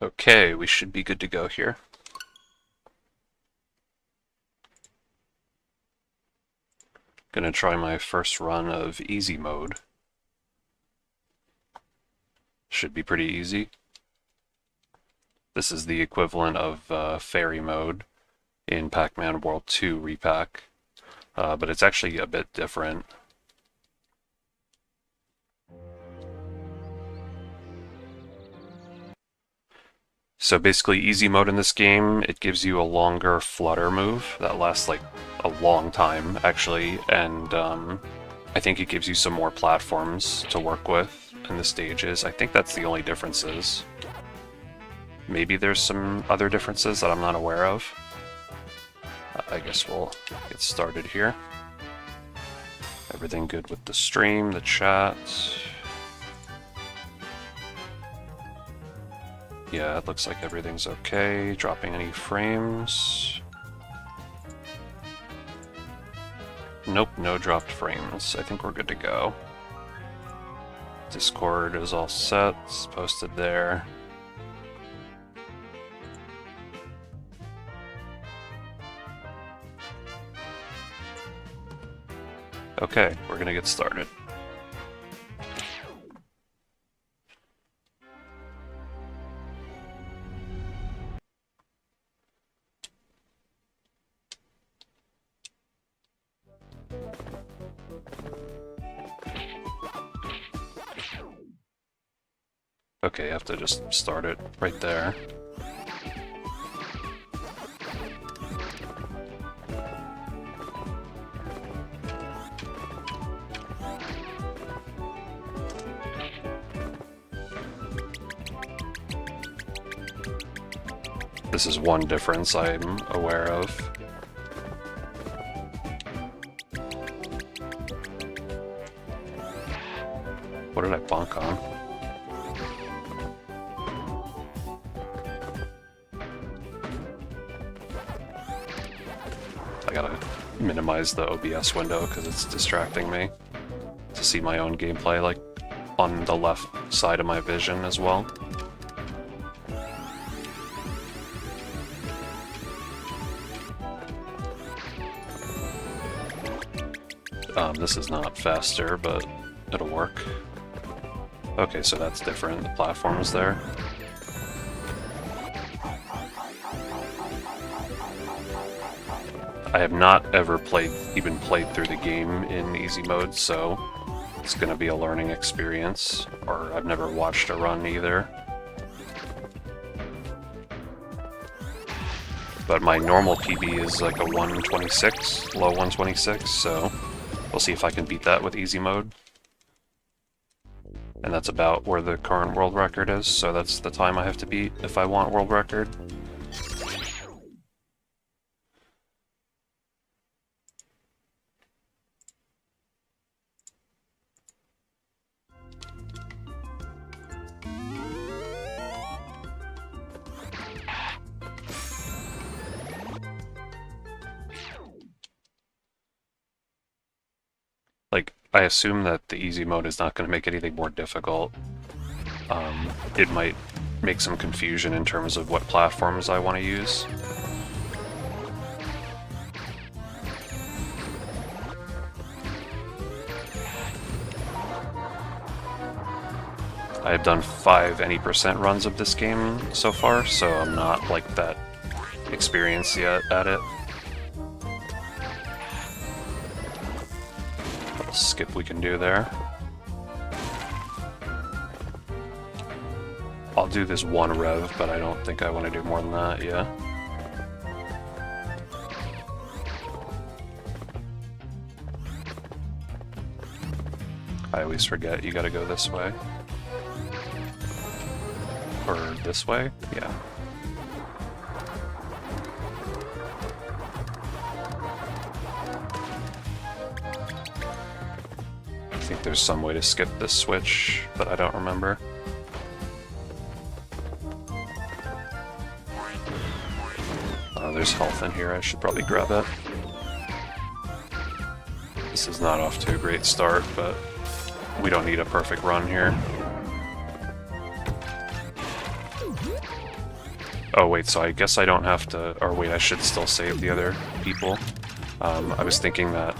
Okay, we should be good to go here. Gonna try my first run of easy mode. Should be pretty easy. This is the equivalent of fairy mode in Pac-Man World 2 Re-PAC, but it's actually a bit different. So basically, easy mode in this game, it gives you a longer flutter move that lasts like a long time, actually, and I think it gives you some more platforms to work with in the stages. I think that's the only differences. Maybe there's some other differences that I'm not aware of. I guess we'll get started here. Everything good with the stream, the chat. Yeah, it looks like everything's okay. Dropping any frames? Nope, no dropped frames. I think we're good to go. Discord is all set, it's posted there. Okay, we're gonna get started. Okay, I have to just start it right there. This is one difference I'm aware of. What did I bonk on? I gotta minimize the OBS window because it's distracting me to see my own gameplay, like, on the left side of my vision as well. This is not faster, but it'll work. Okay, so that's different. The platform is there. I have not ever even played through the game in easy mode, so it's gonna be a learning experience, or I've never watched a run either. But my normal PB is like a 126, low 126, so we'll see if I can beat that with easy mode. And that's about where the current world record is, so that's the time I have to beat if I want world record. Like, I assume that the easy mode is not going to make anything more difficult. It might make some confusion in terms of what platforms I want to use. I have done 5 any% runs of this game so far, so I'm not like that experienced yet at it. Skip we can do there. I'll do this one rev, but I don't think I want to do more than that, yeah. I always forget you gotta go this way. Or this way? Yeah. I think there's some way to skip this switch, but I don't remember. There's health in here, I should probably grab it. This is not off to a great start, but we don't need a perfect run here. Oh wait, so I guess I don't have to... Or wait, I should still save the other people. I was thinking that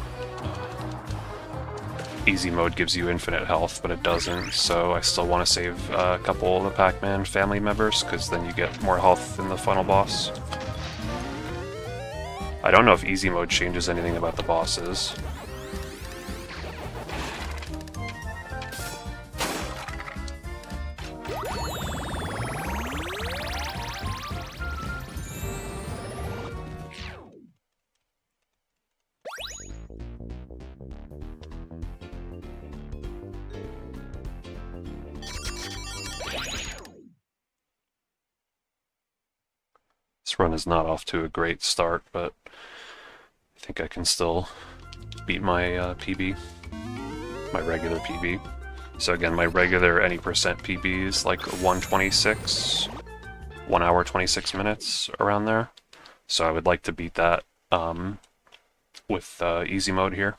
easy mode gives you infinite health, but it doesn't, so I still want to save a couple of the Pac-Man family members, because then you get more health in the final boss. I don't know if easy mode changes anything about the bosses. This run is not off to a great start, but I think I can still beat my PB, my regular PB. So again, my regular any percent PB is like 126, 1 hour 26 minutes, around there. So I would like to beat that with easy mode here.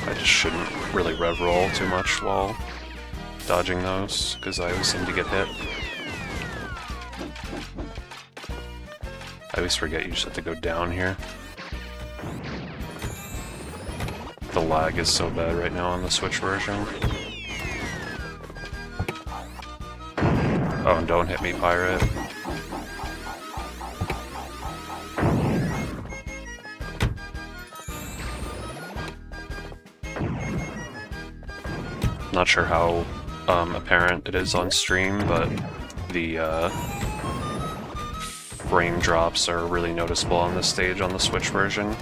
I just shouldn't really rev roll too much while dodging those, because I always seem to get hit. I always forget you just have to go down here. The lag is so bad right now on the Switch version. Oh, and don't hit me, pirate. Not sure how apparent it is on stream, but the frame drops are really noticeable on this stage on the Switch version,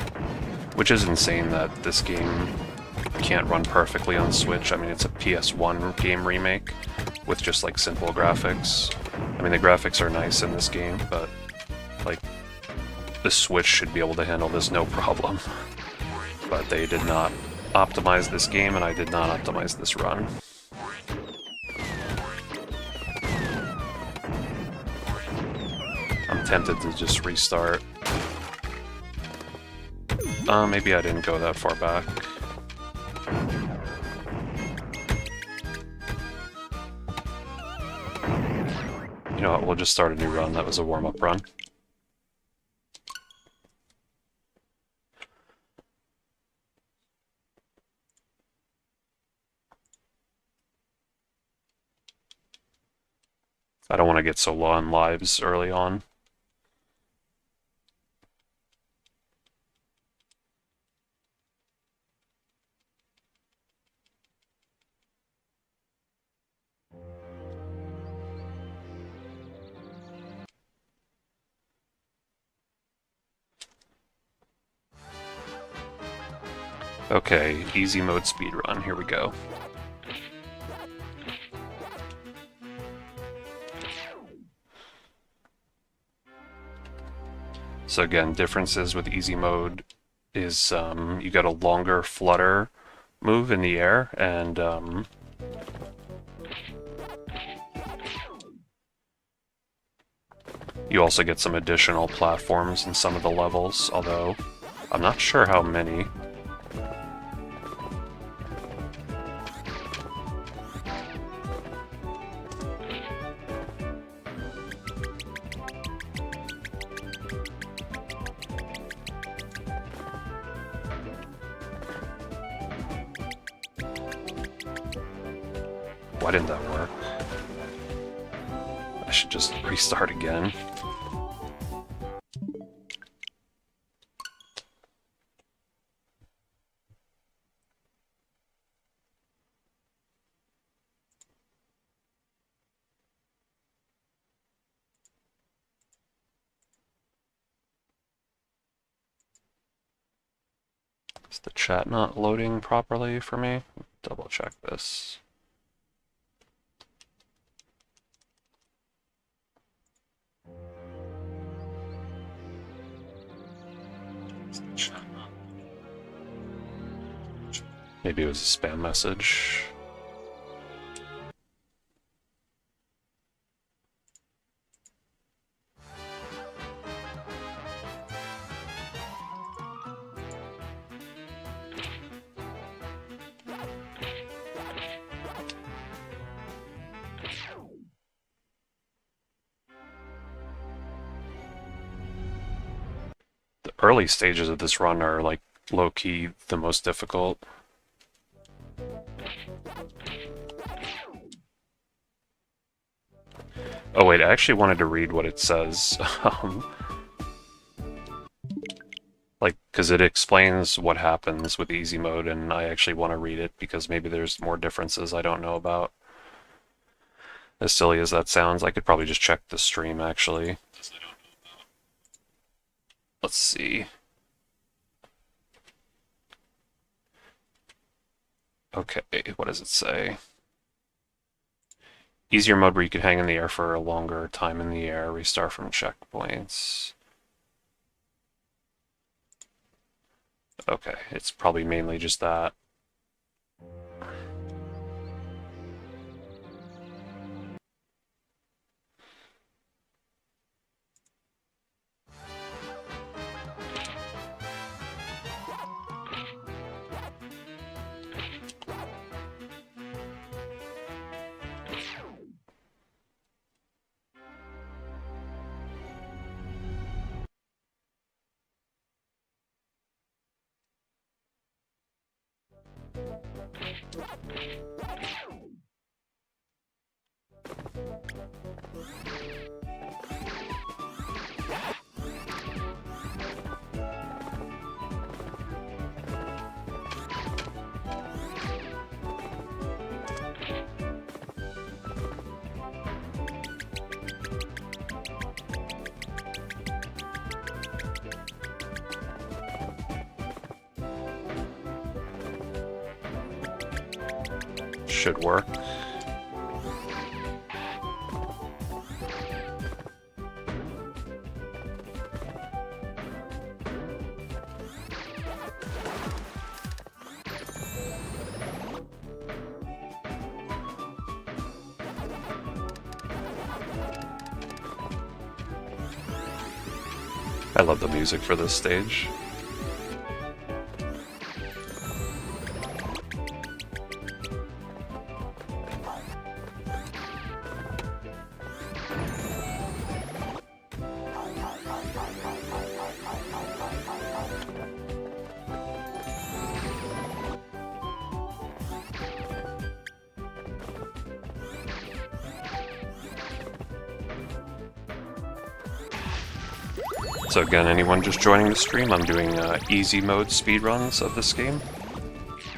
which is insane that this game can't run perfectly on Switch. I mean, it's a PS1 game remake with just like simple graphics. I mean, the graphics are nice in this game, but like the Switch should be able to handle this no problem. But they did not optimize this game, and I did not optimize this run. I'm tempted to just restart. Maybe I didn't go that far back. You know what, we'll just start a new run. That was a warm-up run. I don't want to get so low on lives early on. Okay, easy mode speedrun, here we go. So again, differences with easy mode is you get a longer flutter move in the air, and you also get some additional platforms in some of the levels, although I'm not sure how many. Why didn't that work? I should just restart again. Is the chat not loading properly for me? Double check this. Maybe it was a spam message. The early stages of this run are like low-key the most difficult. Oh wait, I actually wanted to read what it says. Like, because it explains what happens with easy mode, and I actually want to read it because maybe there's more differences I don't know about. As silly as that sounds, I could probably just check the stream, actually. Let's see. Okay, what does it say? Easier mode where you can hang in the air for a longer time in the air, restart from checkpoints. Okay, it's probably mainly just that. Should work. I love the music for this stage. So again, anyone just joining the stream, I'm doing easy mode speedruns of this game.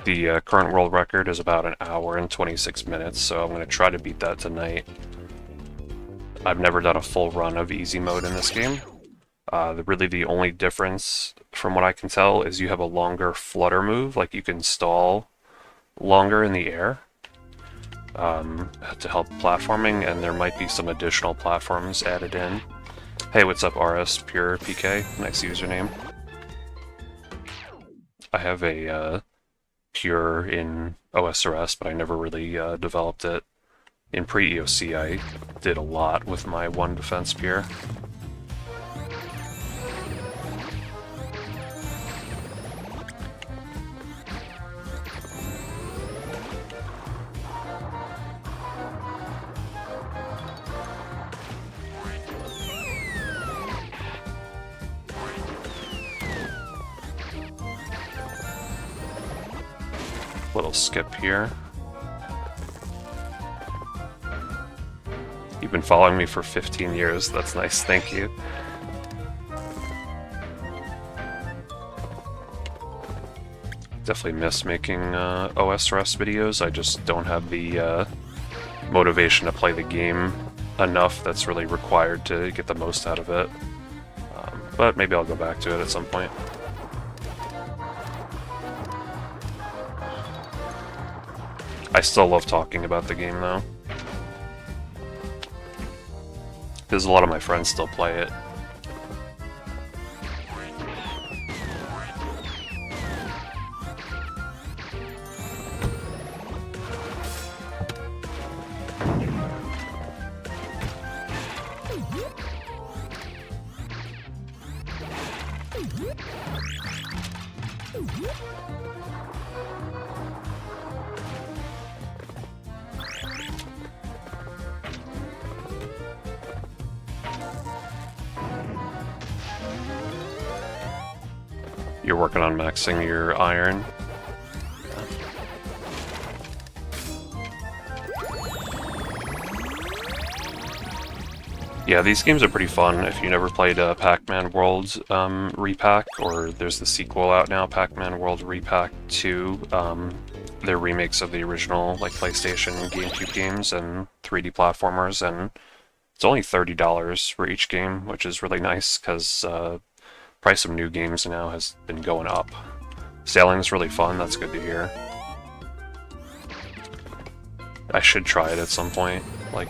The current world record is about an hour and 26 minutes, so I'm going to try to beat that tonight. I've never done a full run of easy mode in this game. Really the only difference, from what I can tell, is you have a longer flutter move, like you can stall longer in the air to help platforming, and there might be some additional platforms added in. Hey, what's up, RS Pure PK? Nice username. I have a Pure in OSRS, but I never really developed it. In pre-EOC, I did a lot with my one defense Pure. Little skip here. You've been following me for 15 years. That's nice, thank you. Definitely miss making OSRS videos. I just don't have the motivation to play the game enough that's really required to get the most out of it. But maybe I'll go back to it at some point. I still love talking about the game, though. Because a lot of my friends still play it. You're working on maxing your iron. Yeah, these games are pretty fun. If you never played Pac-Man World Re-PAC, or there's the sequel out now, Pac-Man World Re-PAC 2. They're remakes of the original like PlayStation and GameCube games and 3D platformers, and it's only $30 for each game, which is really nice because price of new games now has been going up. Sailing is really fun, that's good to hear. I should try it at some point. Like,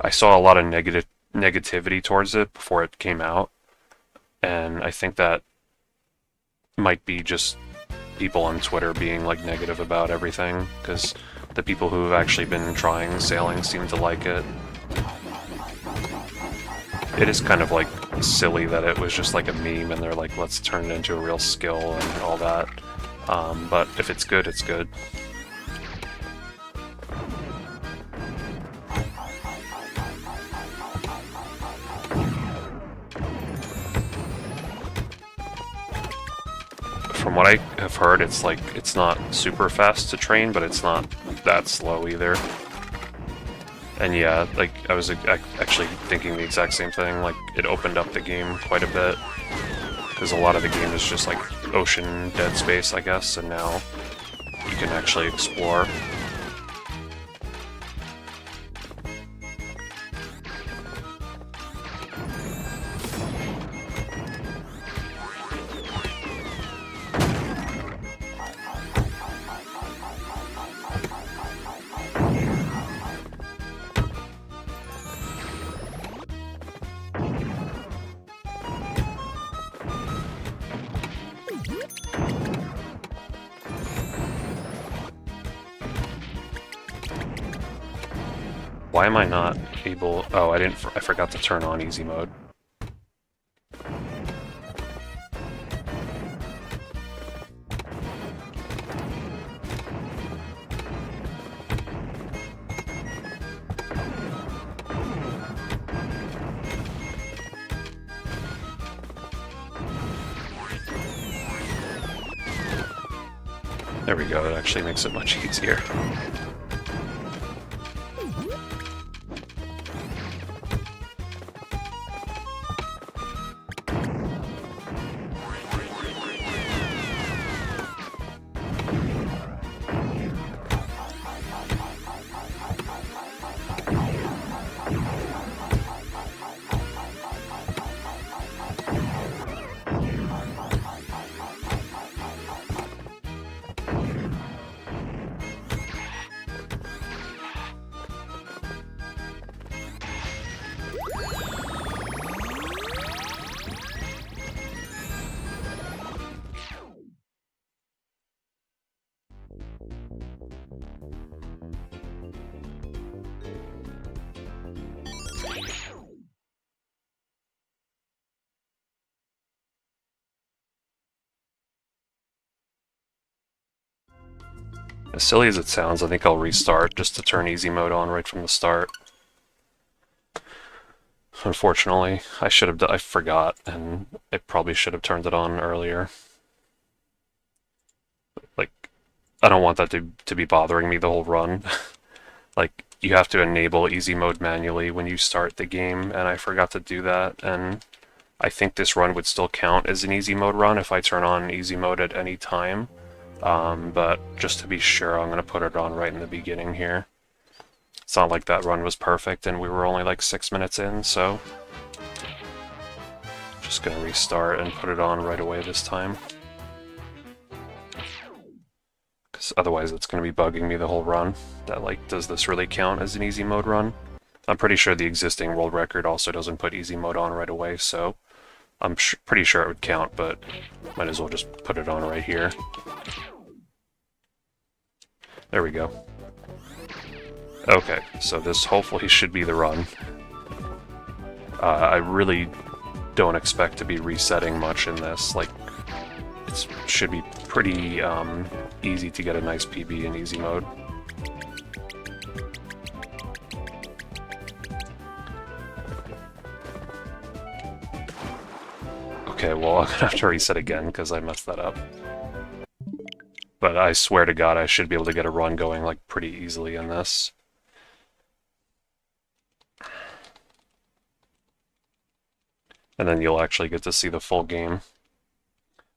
I saw a lot of negativity towards it before it came out, and I think that might be just people on Twitter being like negative about everything, because the people who have actually been trying sailing seem to like it. It is kind of like silly that it was just like a meme and they're like, let's turn it into a real skill and all that. But if it's good, it's good. From what I have heard, it's like, it's not super fast to train, but it's not that slow either. And yeah, like, I was actually thinking the exact same thing, like, it opened up the game quite a bit, because a lot of the game is just like ocean dead space, I guess, and now you can actually explore. Why am I not able... Oh, I forgot to turn on easy mode. There we go, it actually makes it much easier. As silly as it sounds, I think I'll restart just to turn easy mode on right from the start. Unfortunately, I forgot, and I probably should have turned it on earlier. Like, I don't want that to be bothering me the whole run. Like, you have to enable easy mode manually when you start the game, and I forgot to do that, and I think this run would still count as an easy mode run if I turn on easy mode at any time. But just to be sure, I'm going to put it on right in the beginning here. It's not like that run was perfect and we were only like 6 minutes in, so just going to restart and put it on right away this time. Because otherwise it's going to be bugging me the whole run. That, like, does this really count as an easy mode run? I'm pretty sure the existing world record also doesn't put easy mode on right away, so I'm pretty sure it would count, but might as well just put it on right here. There we go. Okay, so this hopefully should be the run. I really don't expect to be resetting much in this. Like, it should be pretty easy to get a nice PB in easy mode. Okay, well, I'm gonna have to reset again because I messed that up. But I swear to God, I should be able to get a run going like pretty easily in this. And then you'll actually get to see the full game.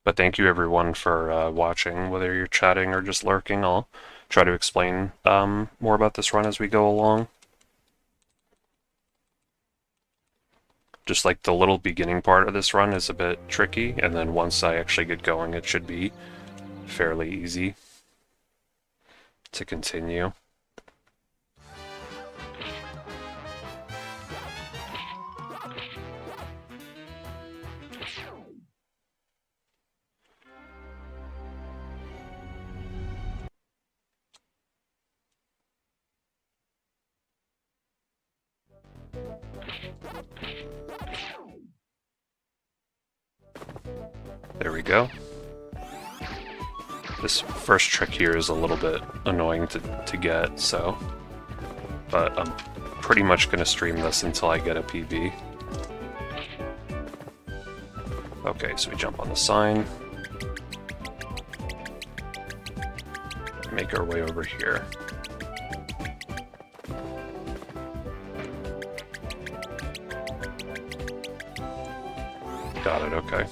But thank you everyone for watching, whether you're chatting or just lurking. I'll try to explain more about this run as we go along. Just like the little beginning part of this run is a bit tricky, and then once I actually get going, it should be fairly easy to continue. There we go. This first trick here is a little bit annoying to get, so... But I'm pretty much going to stream this until I get a PB. Okay, so we jump on the sign. Make our way over here. Got it, okay.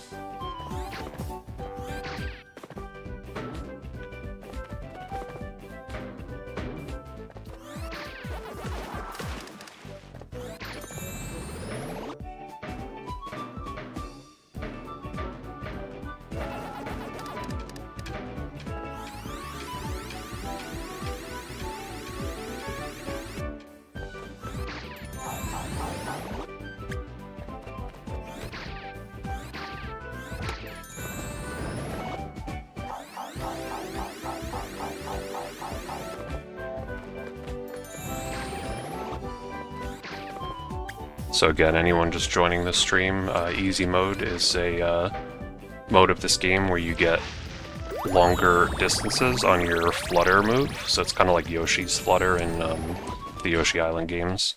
So again, anyone just joining the stream, easy mode is a mode of this game where you get longer distances on your flutter move. So it's kind of like Yoshi's flutter in the Yoshi Island games.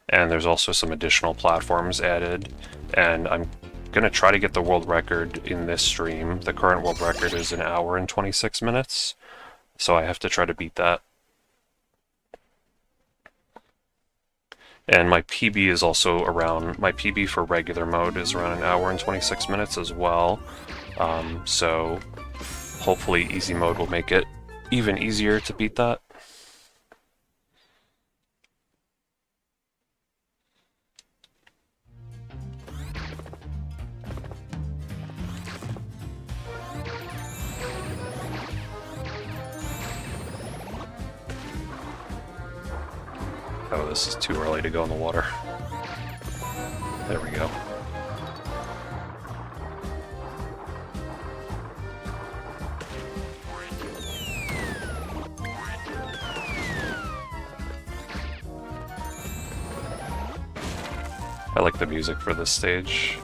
And there's also some additional platforms added. And I'm going to try to get the world record in this stream. The current world record is 1 hour and 26 minutes. So I have to try to beat that. And my PB is also around, my PB for regular mode is around 1 hour and 26 minutes as well. So hopefully easy mode will make it even easier to beat that. Oh, this is too early to go in the water. There we go. I like the music for this stage.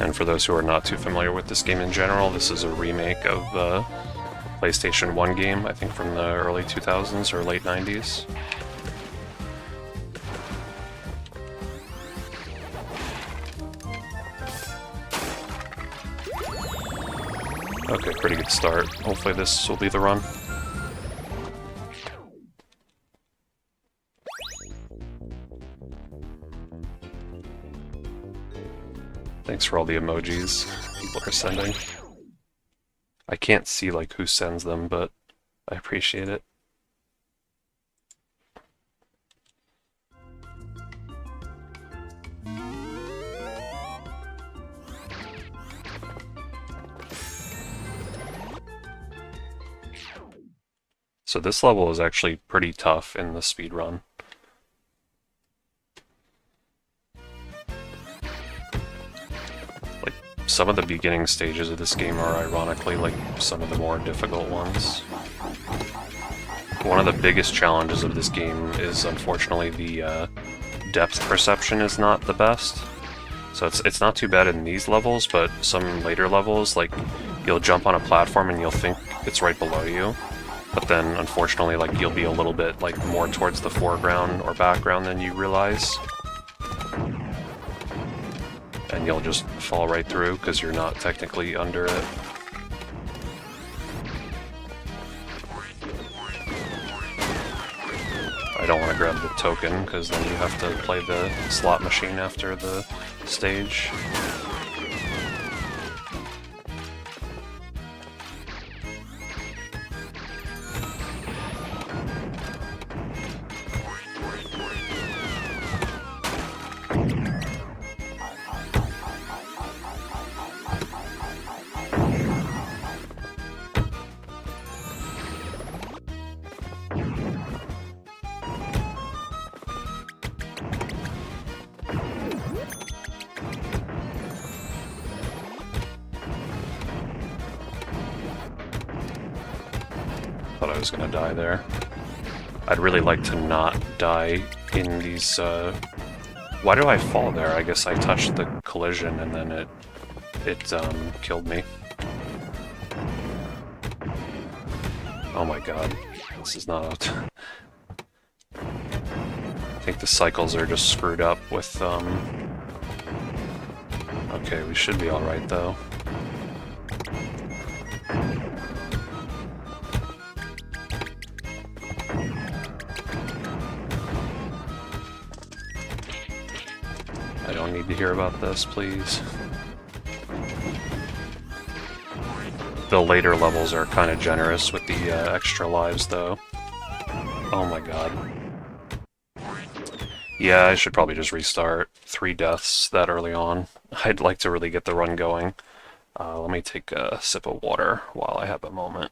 And for those who are not too familiar with this game in general, this is a remake of the PlayStation 1 game, I think from the early 2000s or late 90s. Okay, pretty good start. Hopefully this will be the run. Thanks for all the emojis people are sending. I can't see like who sends them, but I appreciate it. So this level is actually pretty tough in the speedrun. Like, some of the beginning stages of this game are ironically like some of the more difficult ones. One of the biggest challenges of this game is unfortunately the depth perception is not the best. So it's not too bad in these levels, but some later levels, like, you'll jump on a platform and you'll think it's right below you. But then, unfortunately, like, you'll be a little bit, like, more towards the foreground or background than you realize. And you'll just fall right through, because you're not technically under it. I don't want to grab the token, because then you have to play the slot machine after the stage. Thought I was gonna die there. I'd really like to not die in these, Why do I fall there? I guess I touched the collision and then it killed me. Oh my god. This is not... I think the cycles are just screwed up with, Okay, we should be alright though. I don't need to hear about this, please. The later levels are kind of generous with the extra lives, though. Oh my god. Yeah, I should probably just restart. 3 deaths that early on. I'd like to really get the run going. Let me take a sip of water while I have a moment.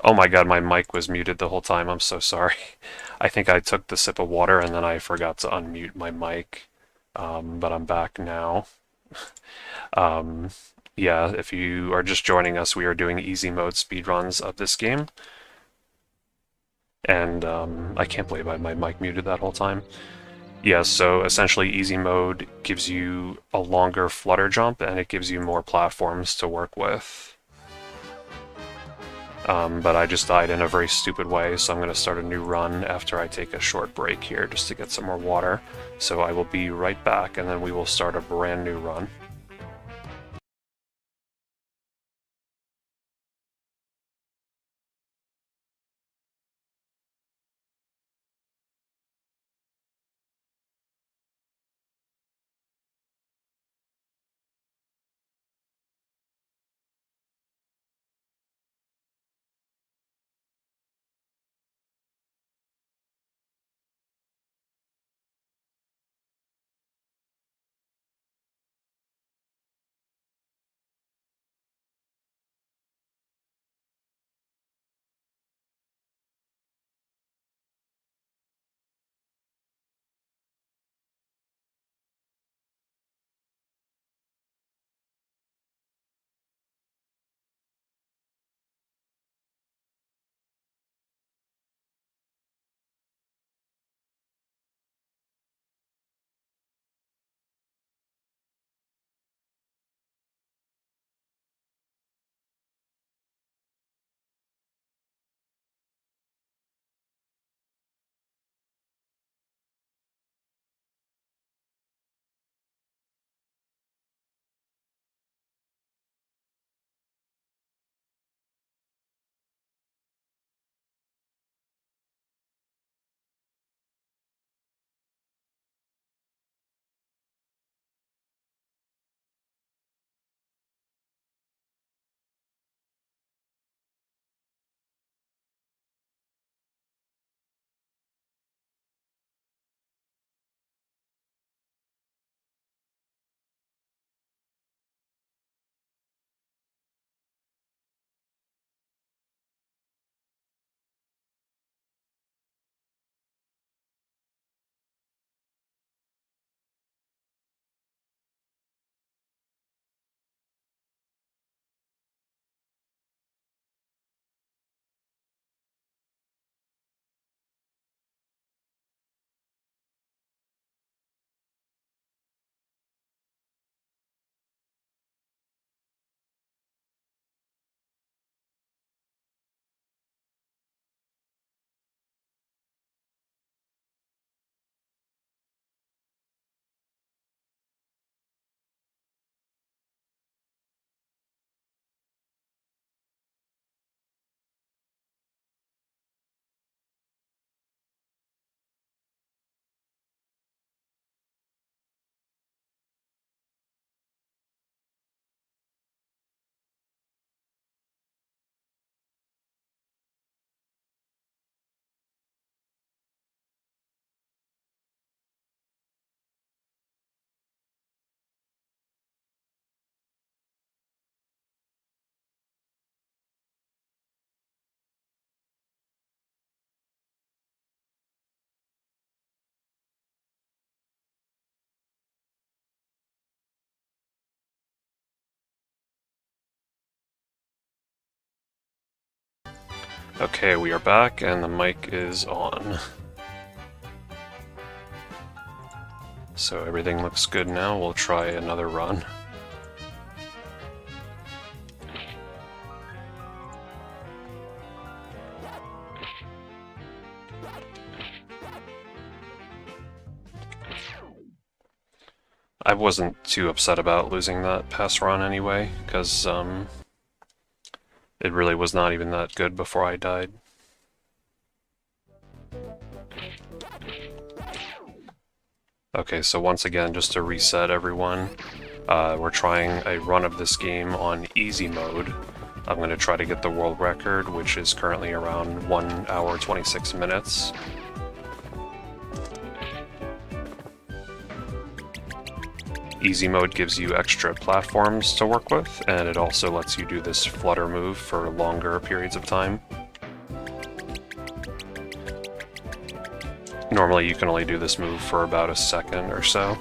Oh my god, my mic was muted the whole time. I'm so sorry. I think I took the sip of water and then I forgot to unmute my mic. But I'm back now. Yeah, if you are just joining us, we are doing easy mode speedruns of this game. And I can't believe I had my mic muted that whole time. Yeah, so essentially easy mode gives you a longer flutter jump and it gives you more platforms to work with. But I just died in a very stupid way, so I'm going to start a new run after I take a short break here just to get some more water. So I will be right back and then we will start a brand new run. Okay, we are back and the mic is on. So everything looks good now. We'll try another run. I wasn't too upset about losing that pass run anyway, because it really was not even that good before I died. Okay, so once again, just to reset everyone, we're trying a run of this game on easy mode. I'm going to try to get the world record, which is currently around 1 hour 26 minutes. Easy mode gives you extra platforms to work with, and it also lets you do this flutter move for longer periods of time. Normally you can only do this move for about a second or so.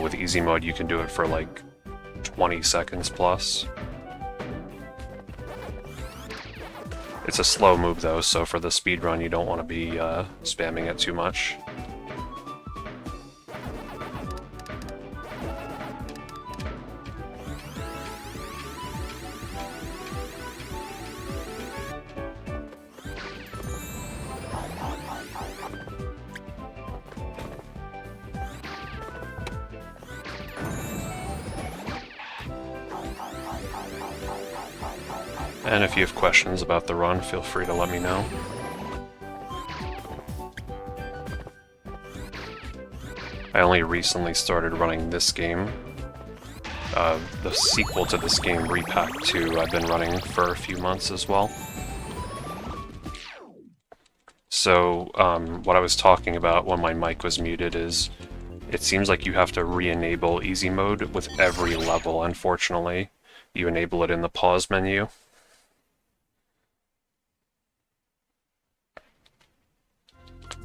With easy mode you can do it for like 20 seconds plus. It's a slow move though, so for the speedrun you don't want to be spamming it too much. And if you have questions about the run, feel free to let me know. I only recently started running this game. The sequel to this game, Re-PAC 2, I've been running for a few months as well. So, what I was talking about when my mic was muted is, it seems like you have to re-enable easy mode with every level, unfortunately. You enable it in the pause menu.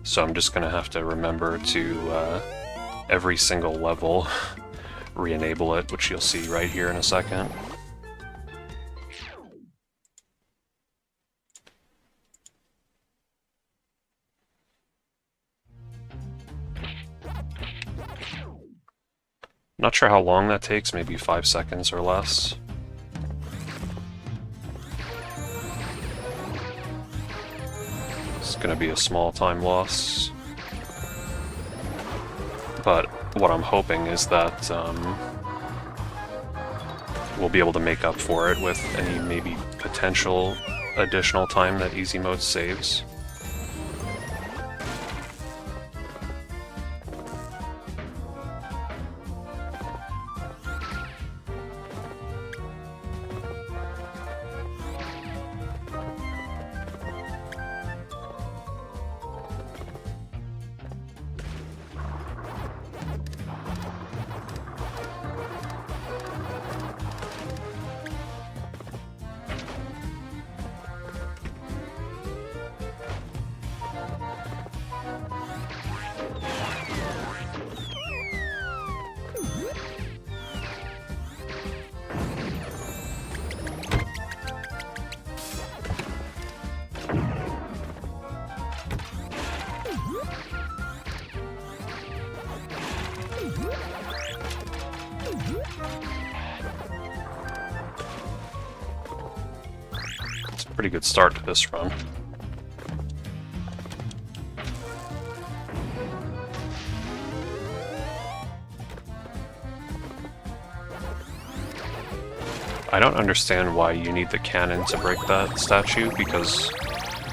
So I'm just going to have to remember to, every single level, re-enable it, which you'll see right here in a second. Not sure how long that takes, maybe 5 seconds or less. It's going to be a small time loss. But what I'm hoping is that we'll be able to make up for it with any maybe potential additional time that easy mode saves. It's a pretty good start to this run. I don't understand why you need the cannon to break that statue, because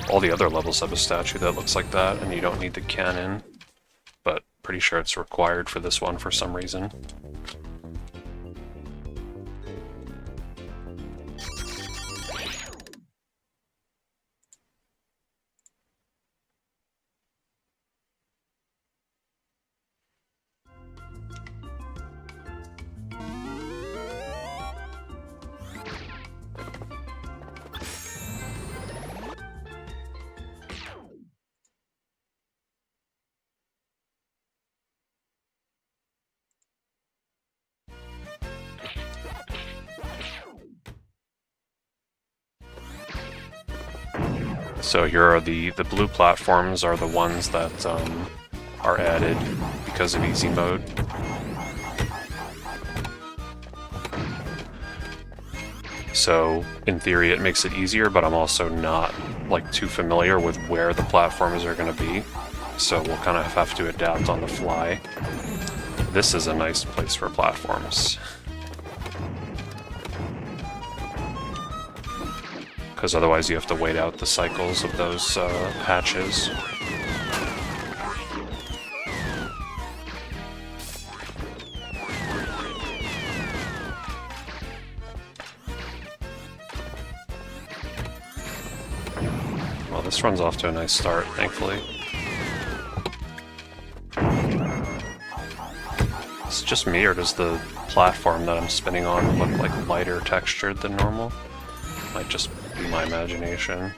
all the other levels have a statue that looks like that, and you don't need the cannon. But pretty sure it's required for this one for some reason. So here are the blue platforms are the ones that are added because of easy mode. So in theory it makes it easier, but I'm also not like too familiar with where the platforms are going to be. So we'll kind of have to adapt on the fly. This is a nice place for platforms, because otherwise you have to wait out the cycles of those patches. Well, this run's off to a nice start, thankfully. Let's just me, or does the platform that I'm spinning on look like lighter textured than normal? Might just be my imagination.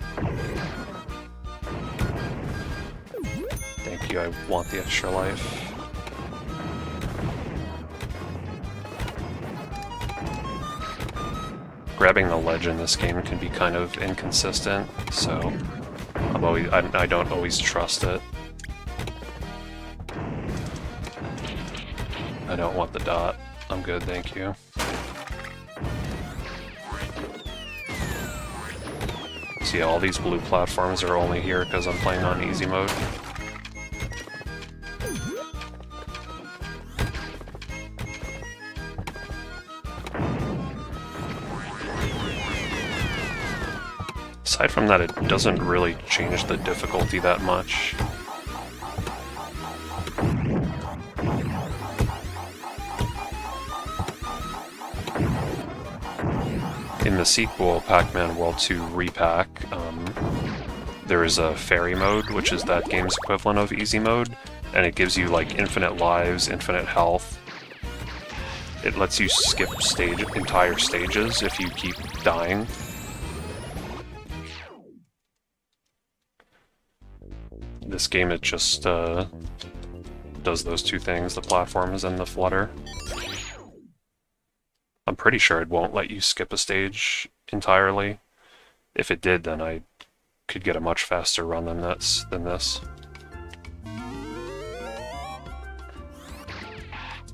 Thank you, I want the extra life. Grabbing the ledge in this game can be kind of inconsistent, so I don't always trust it. I don't want the dot. I'm good, thank you. So yeah, all these blue platforms are only here because I'm playing on easy mode. Aside from that, it doesn't really change the difficulty that much. In the sequel, Pac-Man World 2 Re-PAC, there is a fairy mode, which is that game's equivalent of easy mode, and it gives you like infinite lives, infinite health. It lets you skip entire stages if you keep dying. This game, it just does those two things, the platforms and the flutter. I'm pretty sure it won't let you skip a stage entirely. If it did, then I could get a much faster run than this.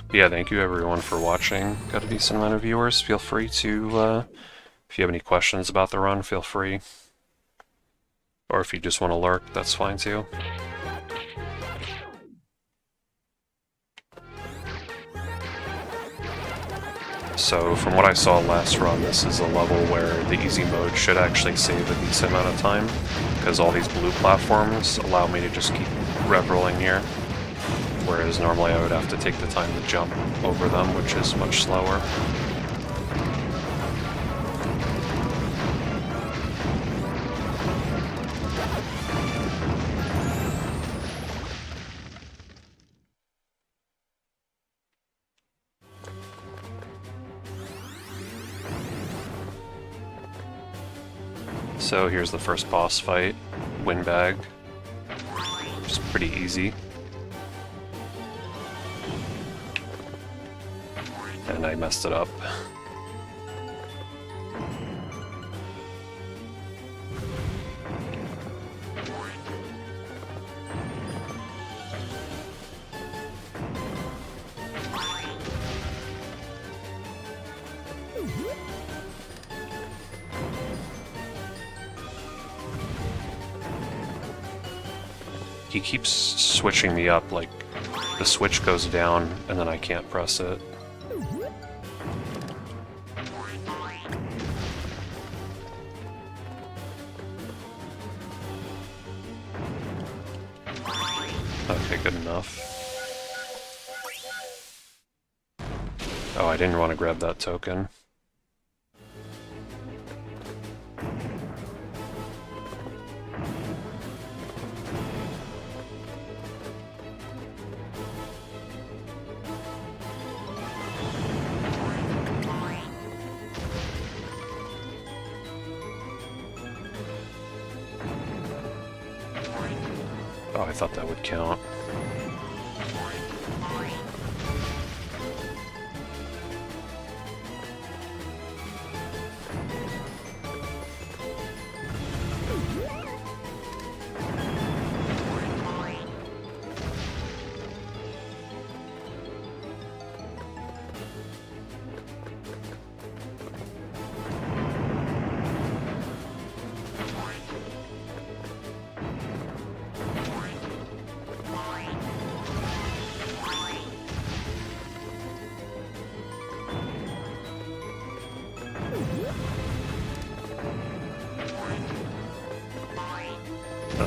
But yeah, thank you everyone for watching. Got a decent amount of viewers. Feel free to, if you have any questions about the run, feel free. Or if you just want to lurk, that's fine too. So from what I saw last run, this is a level where the easy mode should actually save a decent amount of time, because all these blue platforms allow me to just keep rev-rolling here, whereas normally I would have to take the time to jump over them, which is much slower. So here's the first boss fight, Windbag, which is pretty easy. And I messed it up. He keeps switching me up, like the switch goes down and then I can't press it. Okay, good enough. Oh, I didn't want to grab that token. Oh, I thought that would count.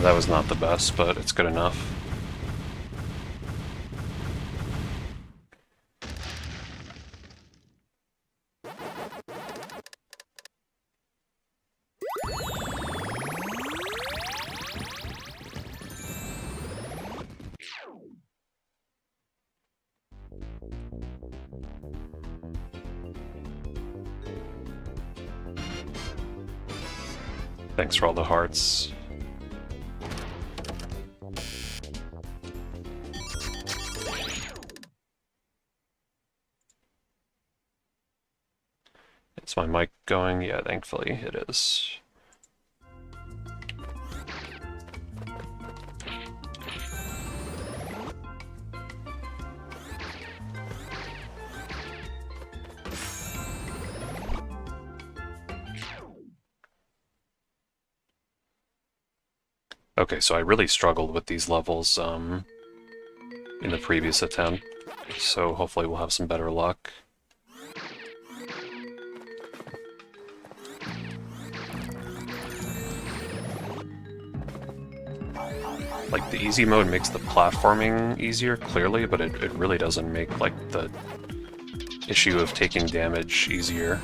That was not the best, but it's good enough. Thanks for all the hearts. Is my mic going? Yeah, thankfully it is. Okay, so I really struggled with these levels in the previous attempt, so hopefully we'll have some better luck. Like, the easy mode makes the platforming easier, clearly, but it really doesn't make, like, the issue of taking damage easier.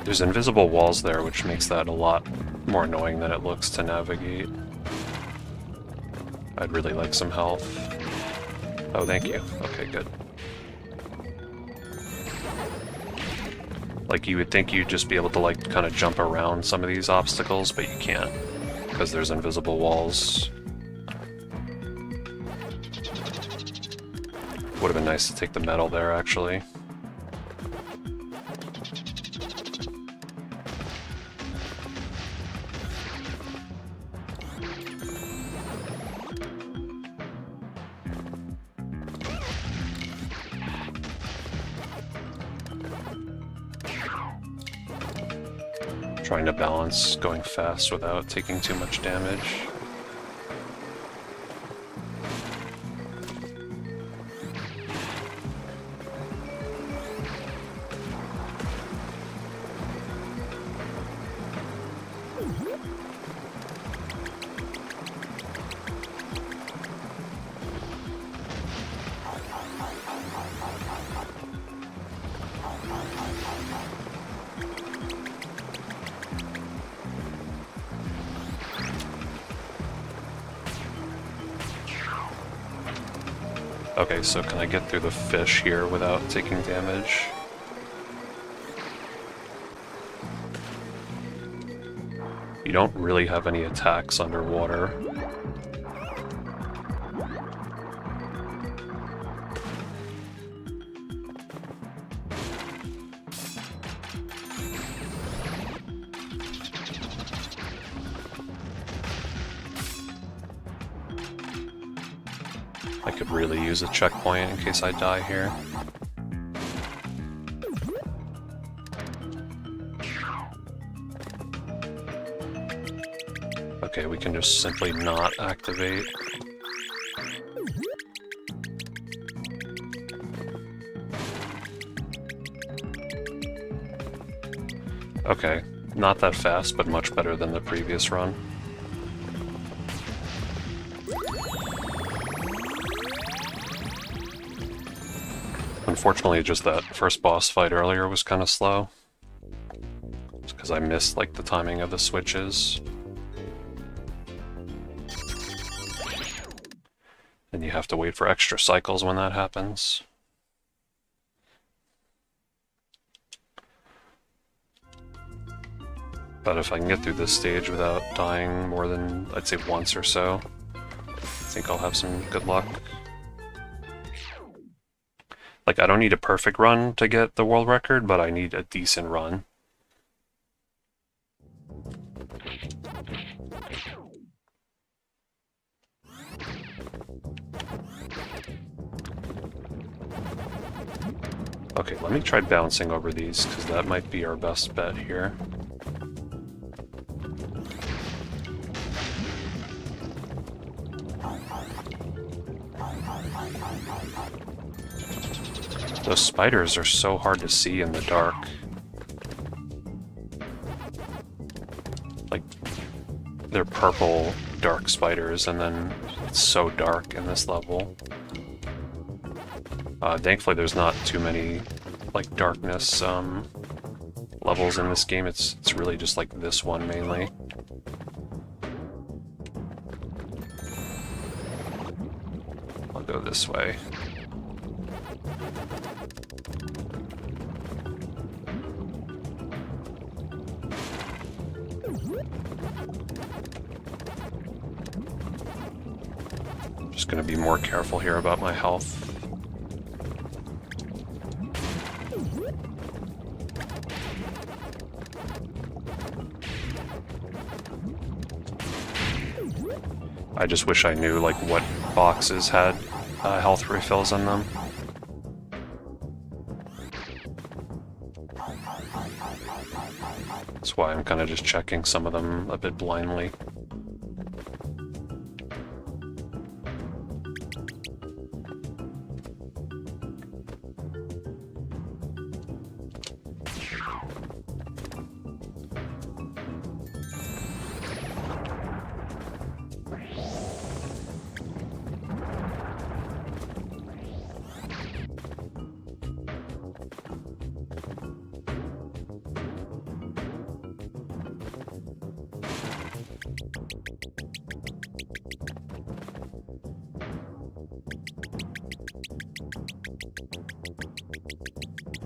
There's invisible walls there, which makes that a lot more annoying than it looks to navigate. I'd really like some health. Oh, thank you. Okay, good. Like, you would think you'd just be able to, like, kind of jump around some of these obstacles, but you can't, because there's invisible walls. Would have been nice to take the medal there, actually. Trying to balance going fast without taking too much damage. Okay, so can I get through the fish here without taking damage? You don't really have any attacks underwater. I could really use a checkpoint in case I die here. Okay, we can just simply not activate. Okay, not that fast, but much better than the previous run. Unfortunately, just that first boss fight earlier was kind of slow. It's because I missed, like, the timing of the switches. And you have to wait for extra cycles when that happens. But if I can get through this stage without dying more than, I'd say, once or so, I think I'll have some good luck. Like, I don't need a perfect run to get the world record, but I need a decent run. Okay, let me try bouncing over these, because that might be our best bet here. Those spiders are so hard to see in the dark. Like, they're purple, dark spiders, and then it's so dark in this level. Thankfully there's not too many, like, darkness levels in this game. It's really just, like, this one mainly. this way. Just gonna be more careful here about my health. I just wish I knew like what boxes had health refills in them. That's why I'm kind of just checking some of them a bit blindly.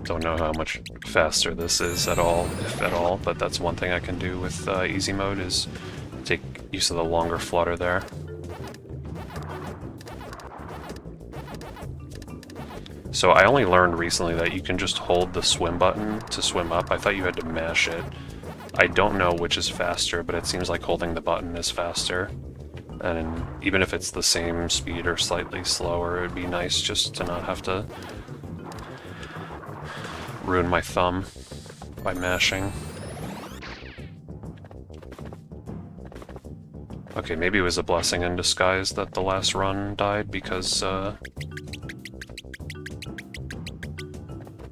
Don't know how much faster this is at all, if at all, but that's one thing I can do with easy mode is take use of the longer flutter there. So I only learned recently that you can just hold the swim button to swim up. I thought you had to mash it. I don't know which is faster, but it seems like holding the button is faster. And even if it's the same speed or slightly slower, it'd be nice just to not have to ruin my thumb by mashing. Okay, maybe it was a blessing in disguise that the last run died, because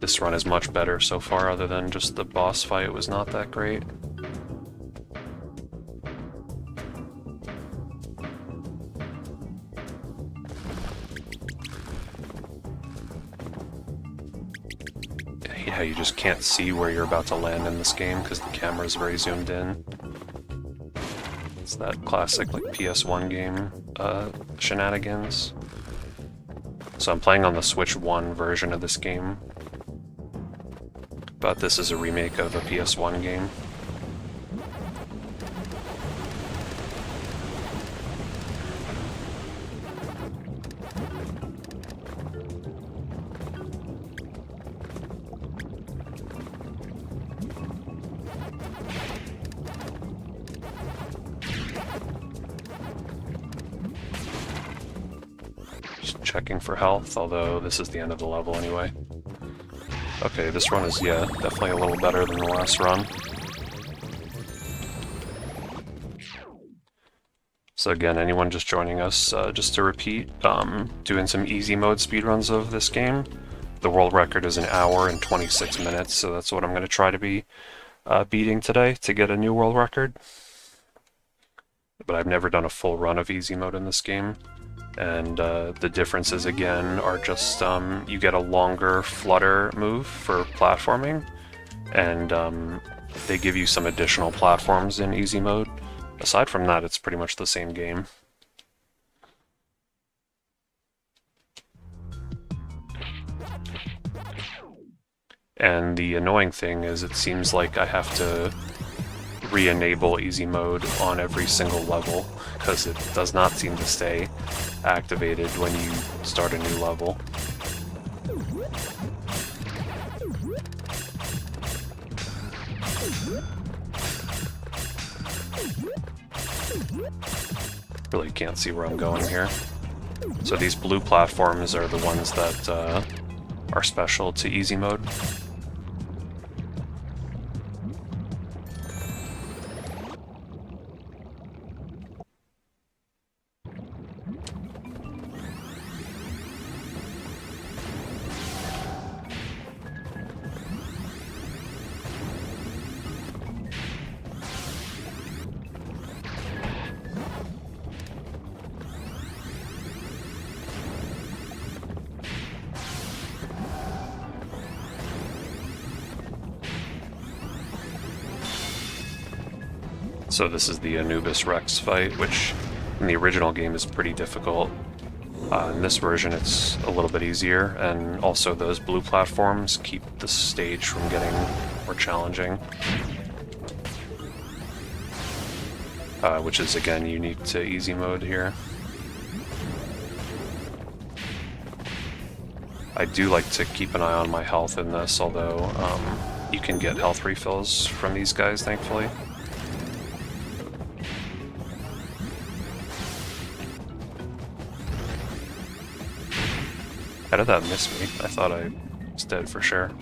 this run is much better so far, other than just the boss fight was not that great. Yeah, you just can't see where you're about to land in this game because the camera is very zoomed in. It's that classic like PS1 game shenanigans. So I'm playing on the Switch 1 version of this game, but this is a remake of a PS1 game. Checking for health, although this is the end of the level anyway. Okay, this run is, yeah, definitely a little better than the last run. So again, anyone just joining us, just to repeat, doing some easy mode speedruns of this game. The world record is 1 hour and 26 minutes, so that's what I'm going to try to be beating today to get a new world record. But I've never done a full run of easy mode in this game. And the differences again are just you get a longer flutter move for platforming, and they give you some additional platforms in easy mode. Aside from that, it's pretty much the same game. And the annoying thing is it seems like I have to re-enable easy mode on every single level, because it does not seem to stay activated when you start a new level. Really can't see where I'm going here. So these blue platforms are the ones that are special to easy mode. So this is the Anubis Rex fight, which in the original game is pretty difficult. In this version it's a little bit easier, and also those blue platforms keep the stage from getting more challenging. Which is again unique to easy mode here. I do like to keep an eye on my health in this, although you can get health refills from these guys, thankfully. How did that miss me? I thought I was dead for sure.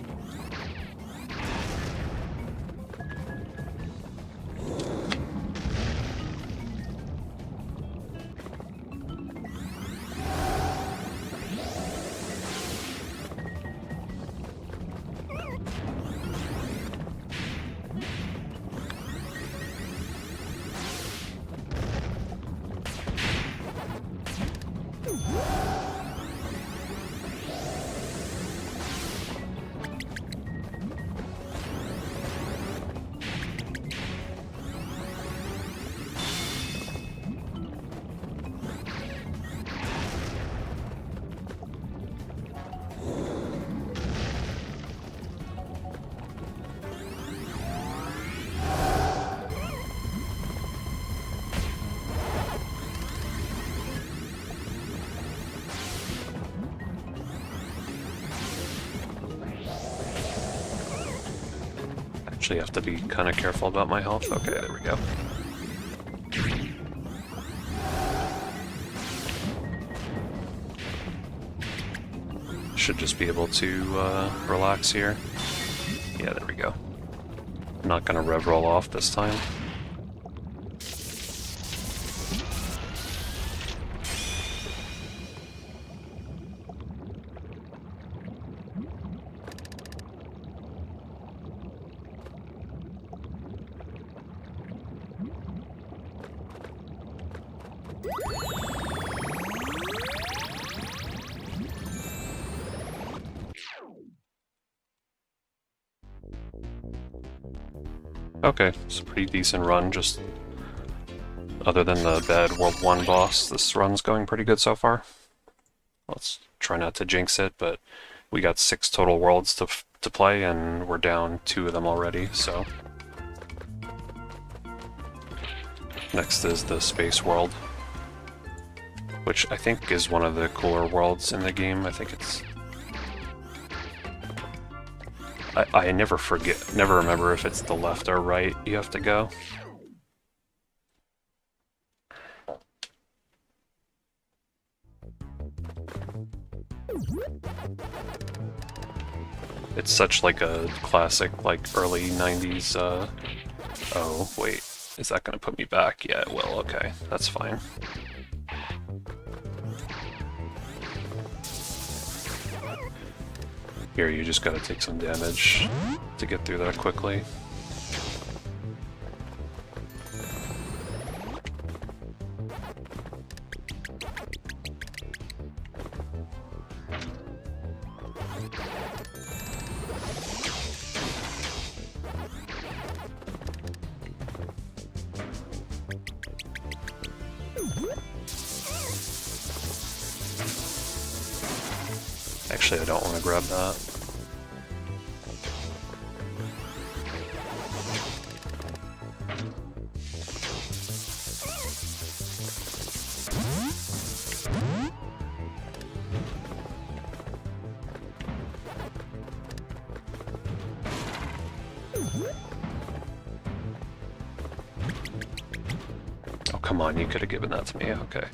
Actually have to be kind of careful about my health. Okay, there we go. Should just be able to relax here. Yeah, there we go. I'm not gonna rev roll off this time. Okay, it's a pretty decent run, just other than the bad World 1 boss, this run's going pretty good so far. Let's try not to jinx it, but we got 6 total worlds to play, and we're down 2 of them already, so... Next is the Space World, which I think is one of the cooler worlds in the game. I think it's... I never remember if it's the left or right you have to go. It's such like a classic, like early 90s, oh, wait. Is that gonna put me back? Yeah, it will, okay. That's fine. Here, you just gotta take some damage to get through that quickly. Actually, I don't want to grab that. Oh, come on, you could have given that to me, okay.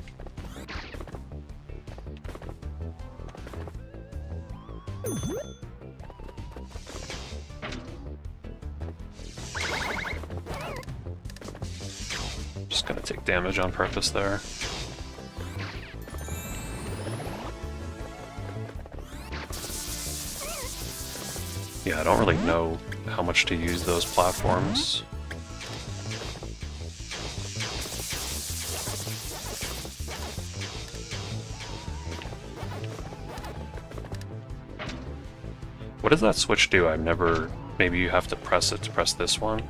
Just gonna take damage on purpose there. Yeah, I don't really know how much to use those platforms. What does that switch do? I've never... Maybe you have to press it to press this one?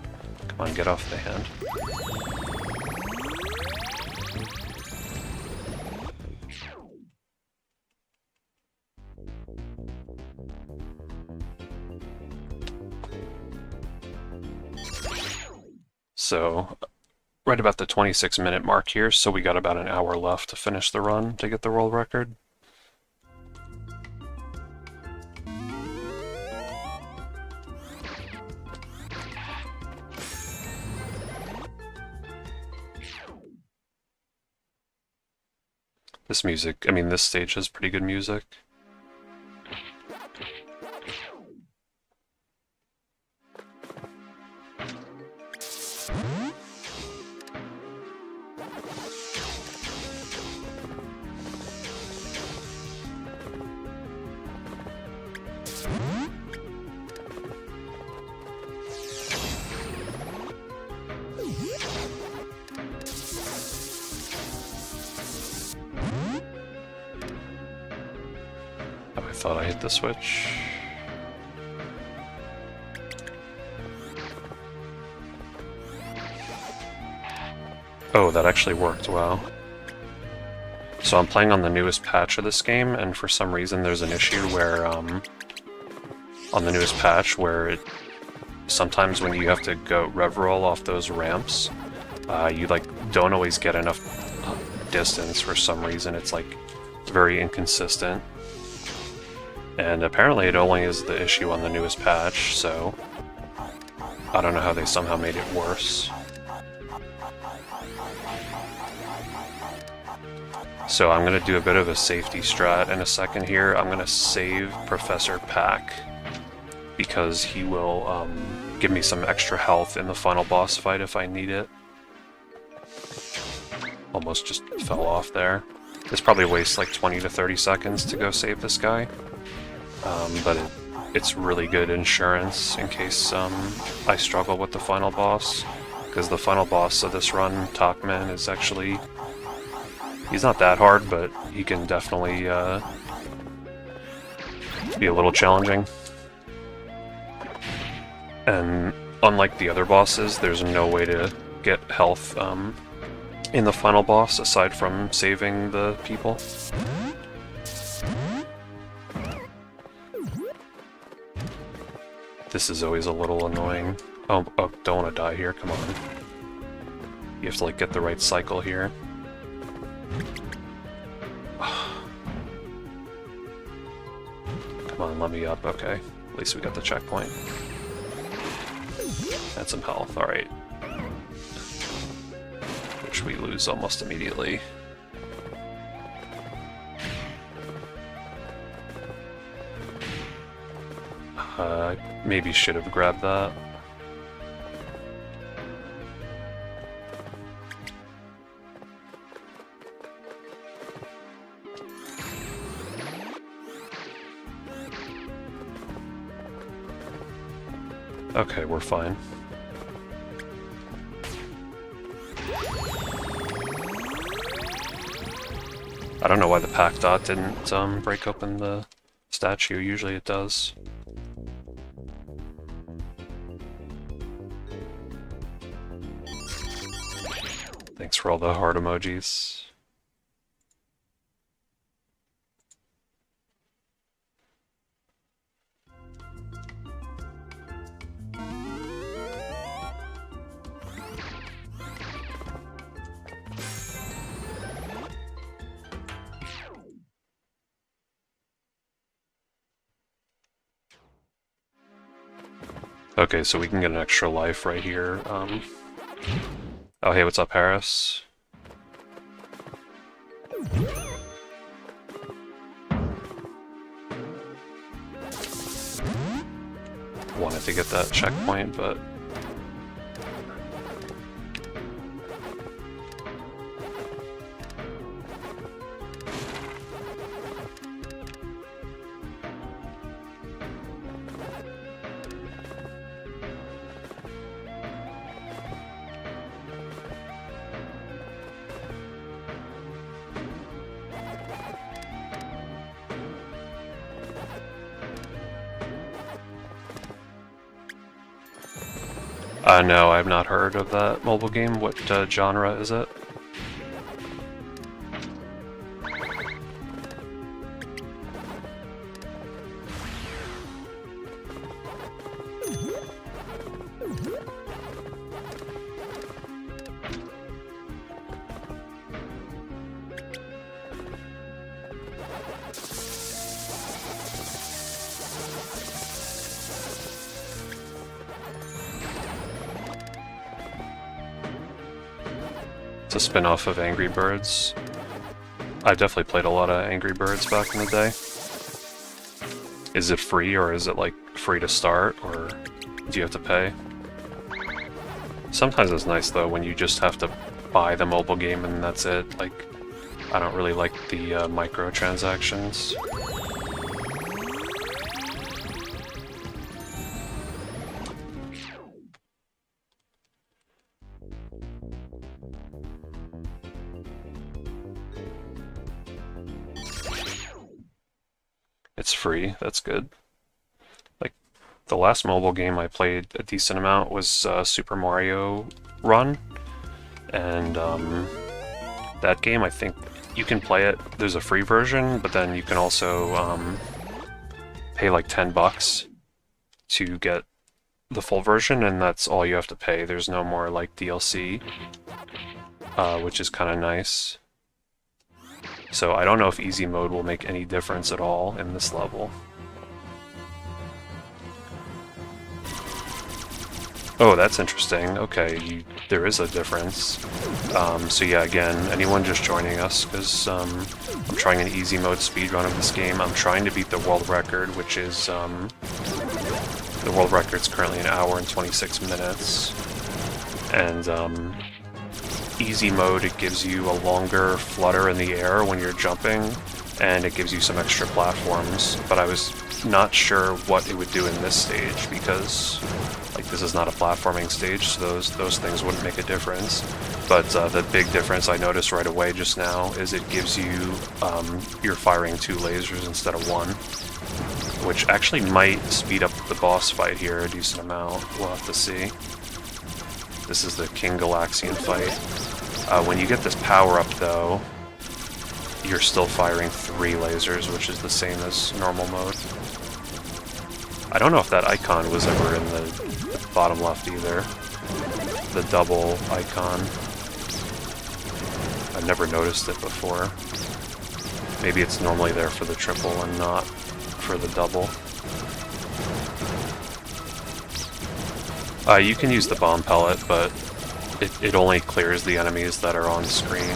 Come on, get off the hand. So right about the 26-minute mark here, so we got about an hour left to finish the run to get the world record. This music, I mean, this stage has pretty good music. I thought I hit the switch. Oh, that actually worked, wow. So I'm playing on the newest patch of this game, and for some reason there's an issue where, on the newest patch, where sometimes when you have to go rev roll off those ramps, you don't always get enough distance for some reason. It's very inconsistent. And apparently it only is the issue on the newest patch, so I don't know how they somehow made it worse. So I'm going to do a bit of a safety strat in a second here. I'm going to save Professor Pac because he will give me some extra health in the final boss fight if I need it. Almost just fell off there. This probably wastes like 20 to 30 seconds to go save this guy. But it's really good insurance in case I struggle with the final boss, because the final boss of this run, Pac-Man, is actually... he's not that hard, but he can definitely be a little challenging. And unlike the other bosses, there's no way to get health in the final boss aside from saving the people. This is always a little annoying. Oh, don't want to die here, come on. You have to get the right cycle here. Come on, let me up, okay. At least we got the checkpoint. And some health, alright. Which we lose almost immediately. Maybe should have grabbed that. Okay, we're fine. I don't know why the Pac dot didn't break open the statue. Usually it does. Thanks for all the heart emojis. Okay, so we can get an extra life right here. Oh, hey, what's up, Harris? Wanted to get that checkpoint, but... no, I've not heard of that mobile game. What genre is it? a spin-off of Angry Birds. I definitely played a lot of Angry Birds back in the day. Is it free, or is it like free to start, or do you have to pay? Sometimes it's nice though when you just have to buy the mobile game and that's it. Like, I don't really like the microtransactions. It's free, that's good. Like, the last mobile game I played a decent amount was Super Mario Run, and that game, I think you can play it, there's a free version, but then you can also pay like $10 to get the full version, and that's all you have to pay. There's no more like DLC, which is kind of nice. So I don't know if easy mode will make any difference at all in this level. Oh, that's interesting. Okay, there is a difference. So yeah, again, anyone just joining us, because I'm trying an easy mode speedrun of this game. I'm trying to beat the world record, which is, the world record's currently 1 hour and 26 minutes. And easy mode, it gives you a longer flutter in the air when you're jumping, and it gives you some extra platforms, but I was not sure what it would do in this stage, because like this is not a platforming stage, so those things wouldn't make a difference. But the big difference I noticed right away just now is it gives you, you're firing 2 lasers instead of 1, which actually might speed up the boss fight here a decent amount. We'll have to see. This is the King Galaxian fight. When you get this power-up, though, you're still firing 3 lasers, which is the same as normal mode. I don't know if that icon was ever in the bottom left either. The double icon. I've never noticed it before. Maybe it's normally there for the triple and not for the double. You can use the bomb pellet, but it only clears the enemies that are on screen.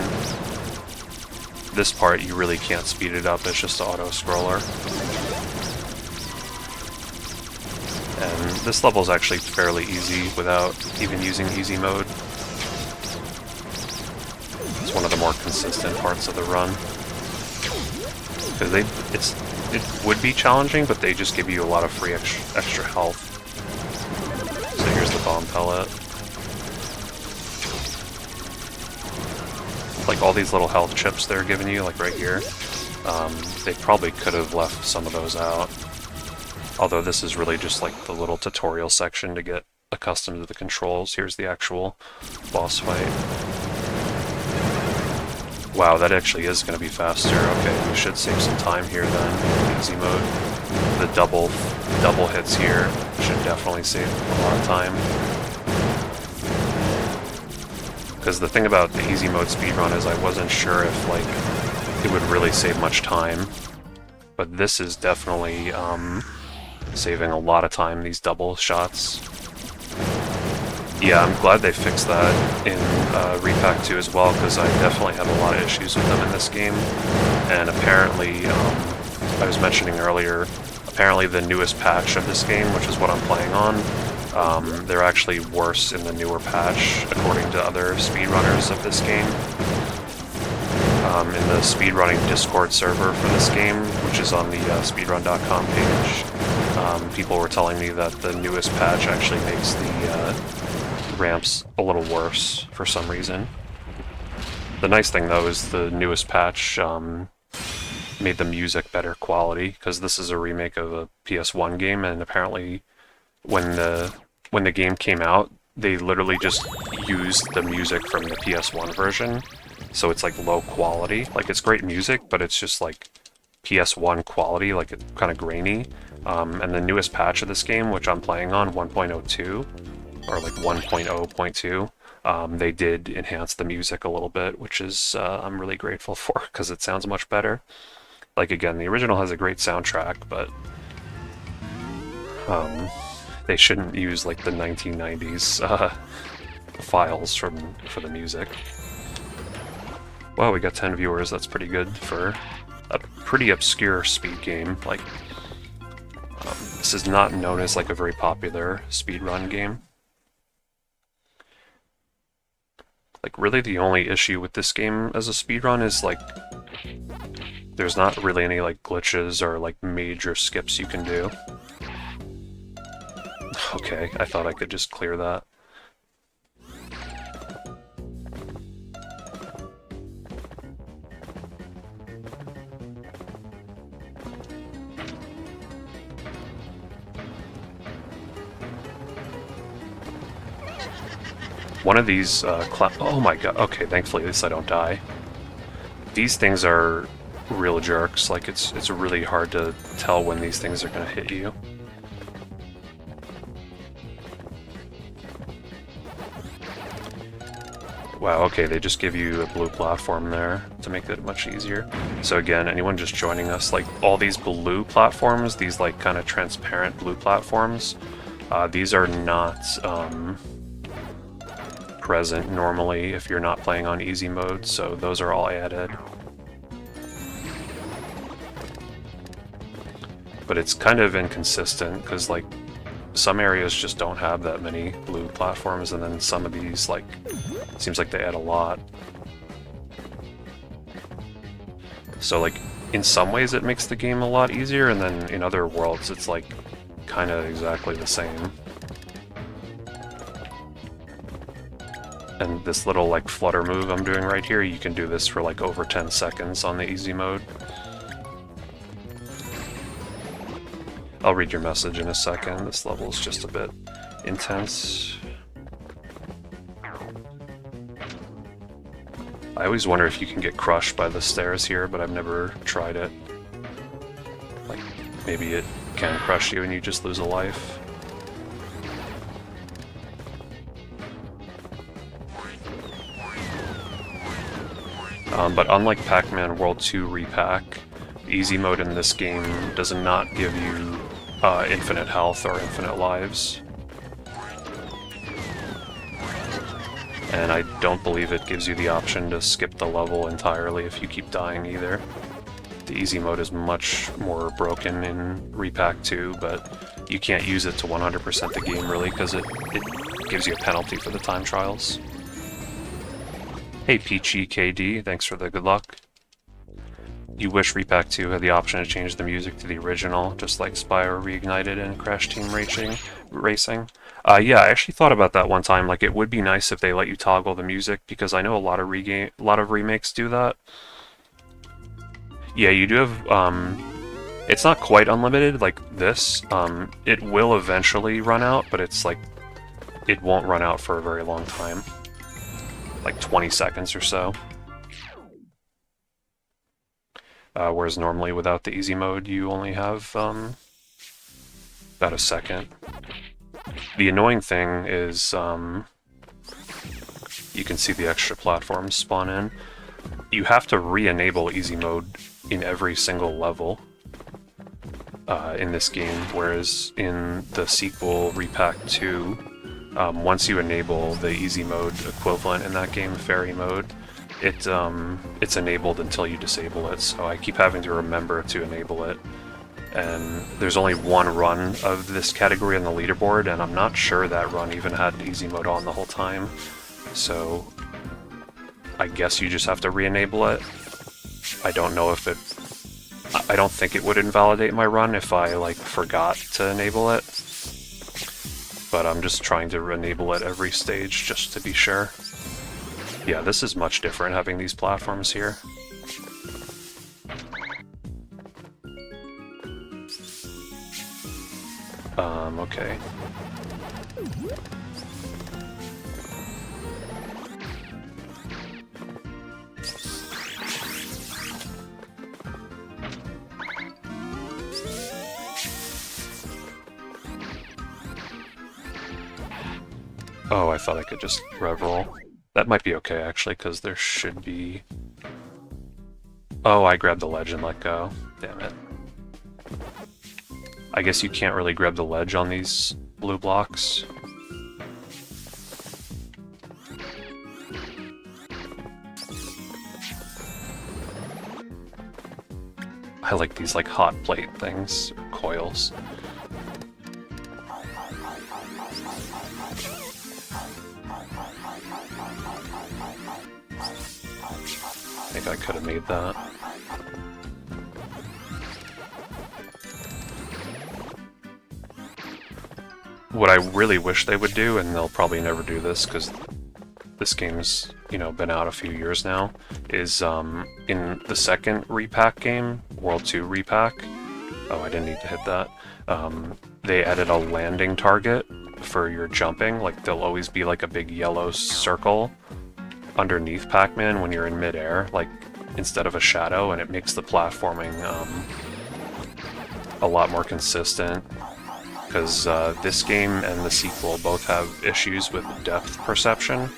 This part, you really can't speed it up, it's just auto-scroller. And this level is actually fairly easy without even using easy mode. It's one of the more consistent parts of the run. Because it would be challenging, but they just give you a lot of free extra health. So here's the bomb pellet. Like all these little health chips they're giving you, like right here, they probably could have left some of those out. Although this is really just like the little tutorial section to get accustomed to the controls. Here's the actual boss fight. Wow, that actually is going to be faster. Okay, we should save some time here then in easy mode. The double hits here should definitely save a lot of time. Because the thing about the easy mode speedrun is I wasn't sure if like it would really save much time. But this is definitely saving a lot of time, these double shots. Yeah, I'm glad they fixed that in Re-PAC 2 as well, because I definitely have a lot of issues with them in this game. And apparently, I was mentioning earlier, apparently the newest patch of this game, which is what I'm playing on, they're actually worse in the newer patch, according to other speedrunners of this game. In the speedrunning Discord server for this game, which is on the speedrun.com page, people were telling me that the newest patch actually makes the ramps a little worse for some reason. The nice thing though is the newest patch made the music better quality, because this is a remake of a PS1 game, and apparently when the game came out, they literally just used the music from the PS1 version, so it's like low quality. Like it's great music, but it's just like PS1 quality, like it's kind of grainy. And the newest patch of this game, which I'm playing on, 1.02, or like 1.0.2, they did enhance the music a little bit, which is I'm really grateful for, because it sounds much better. Like again, the original has a great soundtrack, but they shouldn't use like the 1990s files for the music. Wow, we got 10 viewers, that's pretty good for a pretty obscure speed game. Like, this is not known as like a very popular speedrun game. Like, really the only issue with this game as a speedrun is like, there's not really any like glitches or like major skips you can do. Okay, I thought I could just clear that. One of these oh my god, okay, thankfully at least I don't die. These things are real jerks, like it's really hard to tell when these things are gonna hit you. Wow, okay, they just give you a blue platform there to make it much easier. So again, anyone just joining us, like all these blue platforms, these like kind of transparent blue platforms, these are not present normally if you're not playing on easy mode, so those are all added. But it's kind of inconsistent because like some areas just don't have that many blue platforms, and then some of these like seems like they add a lot. So like in some ways it makes the game a lot easier, and then in other worlds it's like kind of exactly the same. And this little like flutter move I'm doing right here, you can do this for like over 10 seconds on the easy mode. I'll read your message in a second. This level is just a bit intense. I always wonder if you can get crushed by the stairs here, but I've never tried it. Like, maybe it can crush you and you just lose a life. But unlike Pac-Man World 2 Re-PAC, easy mode in this game does not give you infinite health or infinite lives. And I don't believe it gives you the option to skip the level entirely if you keep dying either. The easy mode is much more broken in Re-PAC 2, but you can't use it to 100% the game really because it gives you a penalty for the time trials. Hey Peachy KD, thanks for the good luck. You wish Re-PAC 2 had the option to change the music to the original, just like Spyro Reignited and Crash Team Racing? Yeah, I actually thought about that one time. Like, it would be nice if they let you toggle the music, because I know a lot of remakes do that. Yeah, you do have, it's not quite unlimited like this. It will eventually run out, but it's like, it won't run out for a very long time. Like 20 seconds or so. Whereas normally without the easy mode you only have about a second. The annoying thing is you can see the extra platforms spawn in. You have to re-enable easy mode in every single level in this game, whereas in the sequel Re-PAC 2, once you enable the easy mode equivalent in that game, fairy mode, it's enabled until you disable it, so I keep having to remember to enable it. And there's only one run of this category on the leaderboard, and I'm not sure that run even had easy mode on the whole time. So I guess you just have to re-enable it. I don't know if I don't think it would invalidate my run if I like forgot to enable it. But I'm just trying to enable it every stage just to be sure. Yeah, this is much different having these platforms here. Okay. Oh, I thought I could just rev roll. That might be okay, actually, because there should be... Oh, I grabbed the ledge and let go. Damn it. I guess you can't really grab the ledge on these blue blocks. I like these like hot plate things, coils. I think I could have made that. What I really wish they would do, and they'll probably never do this because this game's, you know, been out a few years now, is in the second Re-PAC game, World 2 Re-PAC, oh, I didn't need to hit that, they added a landing target for your jumping. Like, there'll always be like a big yellow circle underneath Pac-Man when you're in midair, like, instead of a shadow, and it makes the platforming a lot more consistent. Because this game and the sequel both have issues with depth perception,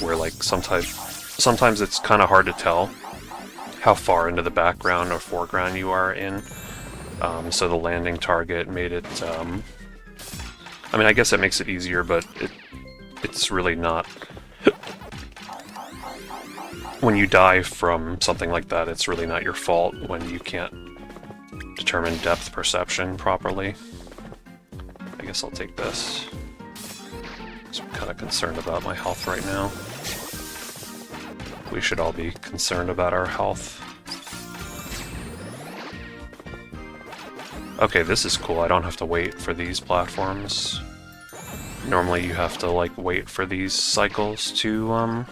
where like sometimes it's kind of hard to tell how far into the background or foreground you are in. So the landing target made it. I mean, I guess it makes it easier, but it's really not. When you die from something like that, it's really not your fault when you can't determine depth perception properly. I guess I'll take this. So I'm kind of concerned about my health right now. We should all be concerned about our health. Okay, this is cool. I don't have to wait for these platforms. Normally you have to, like, wait for these cycles to,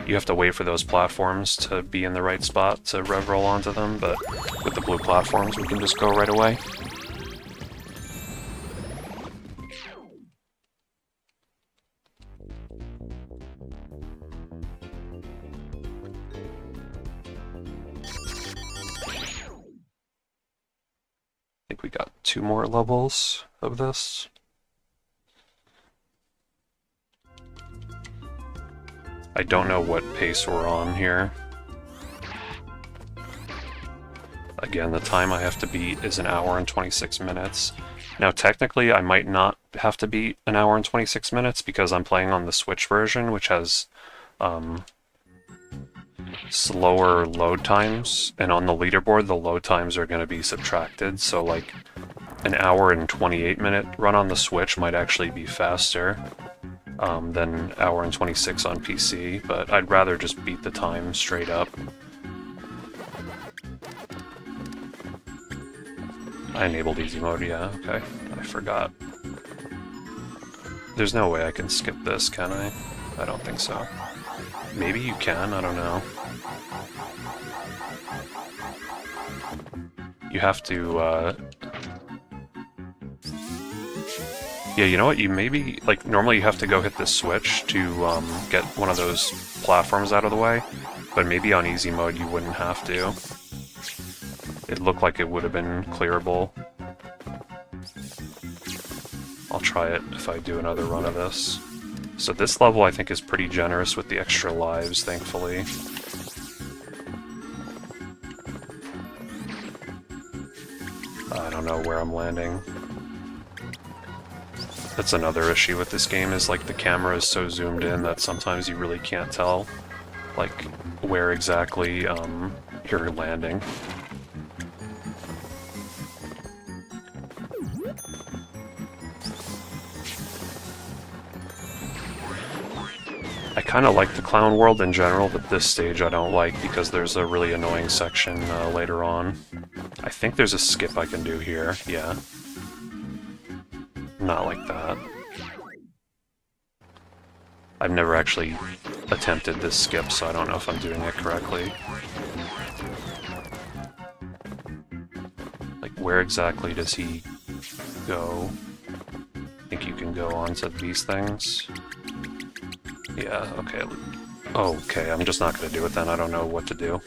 you have to wait for those platforms to be in the right spot to rev roll onto them, but with the blue platforms we can just go right away. I think we got 2 more levels of this. I don't know what pace we're on here. Again, the time I have to beat is 1 hour and 26 minutes. Now, technically, I might not have to beat 1 hour and 26 minutes because I'm playing on the Switch version, which has slower load times, and on the leaderboard the load times are going to be subtracted, so like 1 hour and 28 minute run on the Switch might actually be faster than 1 hour and 26 on PC, but I'd rather just beat the time straight up. I enabled easy mode, yeah, okay, I forgot. There's no way I can skip this, can I? I don't think so. Maybe you can, I don't know. You have to, yeah, you know what, you maybe, like, normally you have to go hit this switch to, get one of those platforms out of the way, but maybe on easy mode you wouldn't have to. It looked like it would have been clearable. I'll try it if I do another run of this. So this level I think is pretty generous with the extra lives, thankfully. I don't know where I'm landing. That's another issue with this game, is like the camera is so zoomed in that sometimes you really can't tell like where exactly you're landing. I kind of like the Clown World in general, but this stage I don't like because there's a really annoying section later on. I think there's a skip I can do here, yeah. Not like that. I've never actually attempted this skip, so I don't know if I'm doing it correctly. Like, where exactly does he go? I think you can go onto these things. Yeah, okay. Okay, I'm just not gonna do it then. I don't know what to do.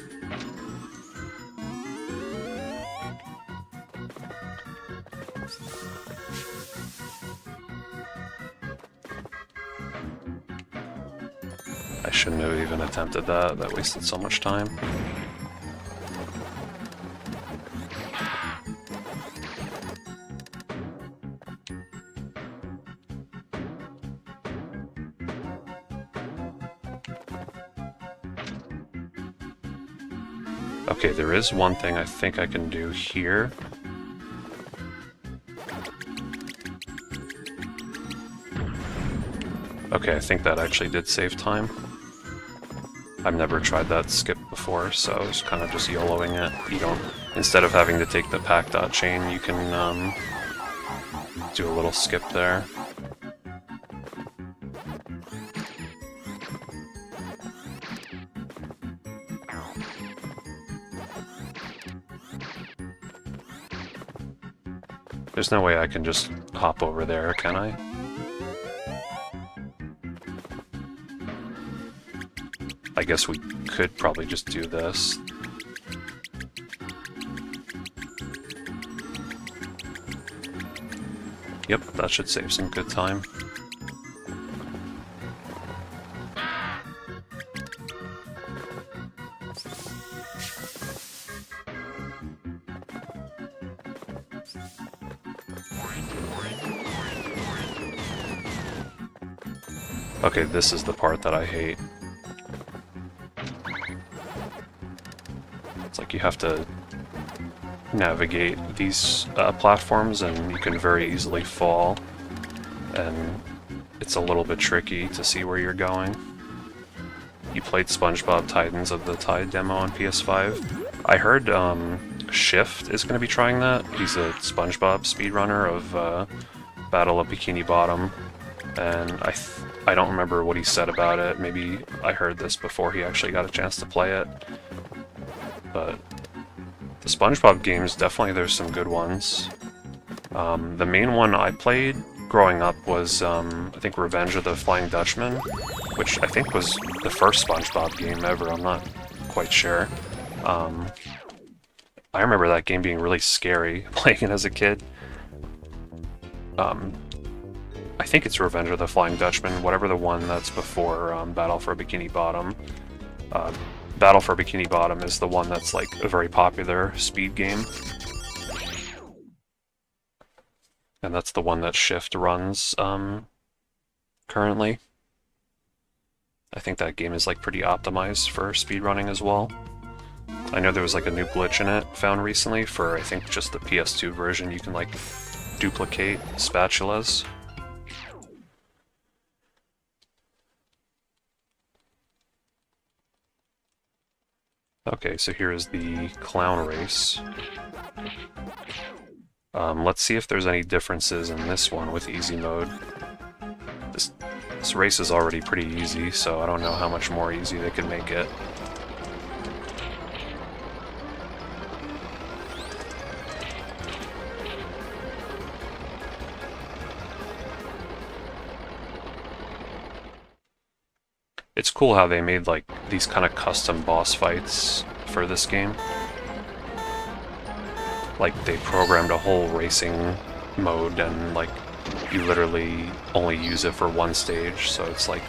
I shouldn't have even attempted that. That wasted so much time. Okay, there is one thing I think I can do here. Okay, I think that actually did save time. I've never tried that skip before, so I was kind of just YOLOing it. You don't, instead of having to take the pack dot chain, you can do a little skip there. There's no way I can just hop over there, can I? I guess we could probably just do this. Yep, that should save some good time. Okay, this is the part that I hate. It's like you have to navigate these platforms and you can very easily fall, and it's a little bit tricky to see where you're going. You played SpongeBob Titans of the Tide demo on PS5. I heard Shift is going to be trying that. He's a SpongeBob speedrunner of Battle of Bikini Bottom, and I don't remember what he said about it. Maybe I heard this before he actually got a chance to play it. But the SpongeBob games, definitely there's some good ones. The main one I played growing up was, I think, Revenge of the Flying Dutchman, which I think was the first SpongeBob game ever, I'm not quite sure. I remember that game being really scary, playing it as a kid. I think it's Revenge of the Flying Dutchman, whatever the one that's before Battle for Bikini Bottom. Battle for Bikini Bottom is the one that's like a very popular speed game. And that's the one that Shift runs currently. I think that game is like pretty optimized for speedrunning as well. I know there was like a new glitch in it found recently for, I think, just the PS2 version. You can like duplicate spatulas. Okay, so here is the clown race. Let's see if there's any differences in this one with easy mode. This race is already pretty easy, so I don't know how much more easy they could make it. It's cool how they made like these kind of custom boss fights for this game. Like they programmed a whole racing mode and like you literally only use it for one stage, so it's like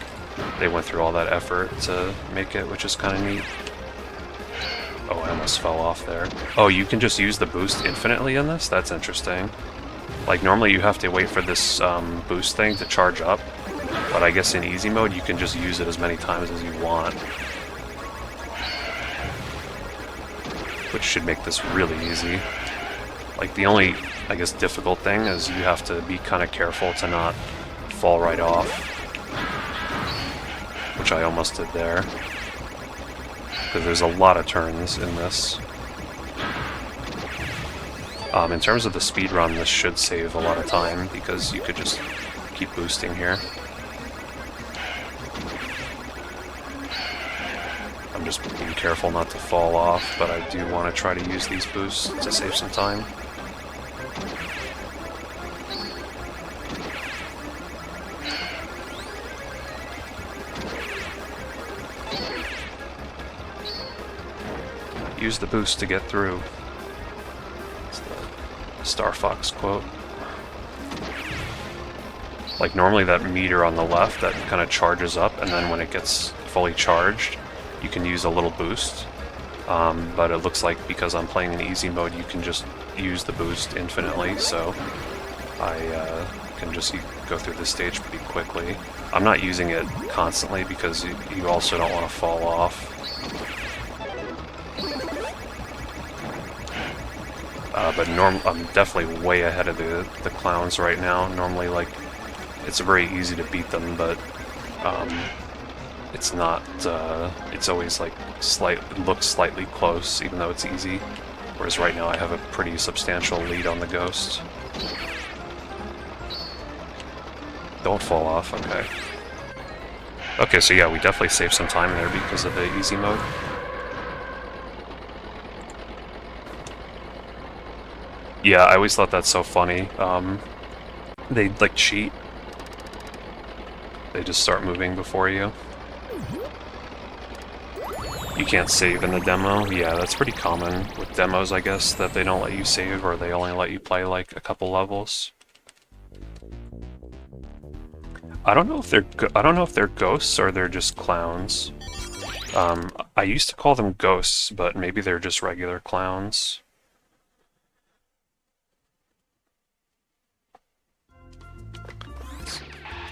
they went through all that effort to make it, which is kind of neat. Oh, I almost fell off there. Oh, you can just use the boost infinitely in this? That's interesting. Like normally you have to wait for this boost thing to charge up. But I guess in easy mode, you can just use it as many times as you want. Which should make this really easy. Like the only, I guess, difficult thing is you have to be kind of careful to not fall right off. Which I almost did there. Because there's a lot of turns in this. In terms of the speedrun, this should save a lot of time because you could just keep boosting here. I'm just being careful not to fall off, but I do want to try to use these boosts to save some time. Use the boost to get through. It's the Star Fox quote. Like normally that meter on the left, that kind of charges up, and then when it gets fully charged, you can use a little boost, but it looks like because I'm playing in easy mode, you can just use the boost infinitely, so I can just go through this stage pretty quickly. I'm not using it constantly because you also don't want to fall off. But I'm definitely way ahead of the clowns right now. Normally, like, it's very easy to beat them, but it's not. It's always like it looks slightly close, even though it's easy. Whereas right now, I have a pretty substantial lead on the ghost. Don't fall off. Okay. Okay, so yeah, we definitely saved some time there because of the easy mode. Yeah, I always thought that's so funny. They like cheat. They just start moving before you. You can't save in the demo. Yeah, that's pretty common with demos, I guess, that they don't let you save or they only let you play like a couple levels. I don't know if they're ghosts or they're just clowns. I used to call them ghosts, but maybe they're just regular clowns.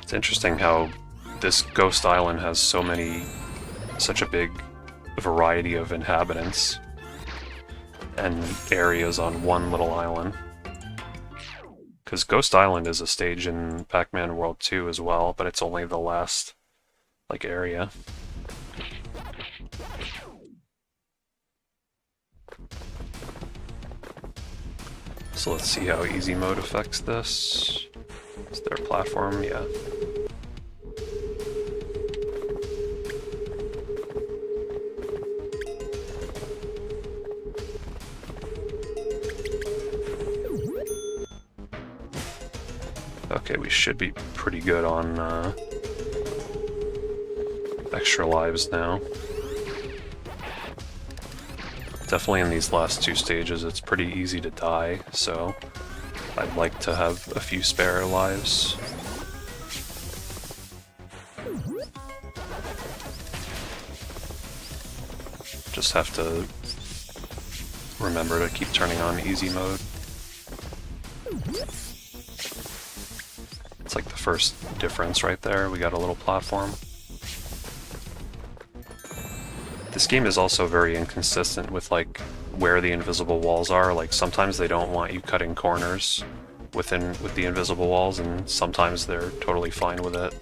It's interesting how this ghost island has such a big variety of inhabitants and areas on one little island. Because Ghost Island is a stage in Pac-Man World 2 as well, but it's only the last, like, area. So let's see how easy mode affects this. Is there a platform? Yeah. Okay, we should be pretty good on extra lives now. Definitely in these last two stages it's pretty easy to die, so I'd like to have a few spare lives. Just have to remember to keep turning on easy mode. It's like the first difference right there. We got a little platform. This game is also very inconsistent with like where the invisible walls are. Like sometimes they don't want you cutting corners with the invisible walls, and sometimes they're totally fine with it.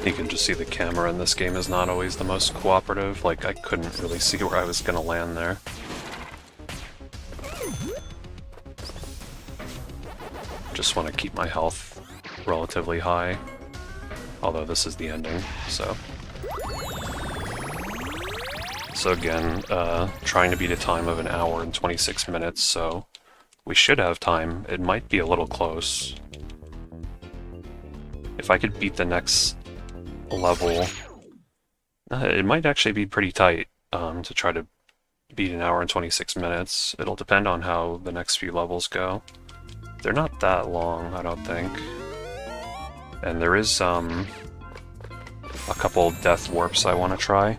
You can just see the camera in this game is not always the most cooperative. Like, I couldn't really see where I was gonna land there. Just want to keep my health relatively high. Although this is the ending, so... So again, trying to beat a time of 1 hour and 26 minutes, so we should have time. It might be a little close. If I could beat the next level, it might actually be pretty tight to try to beat 1 hour and 26 minutes. It'll depend on how the next few levels go. They're not that long, I don't think. And there is a couple death warps I want to try.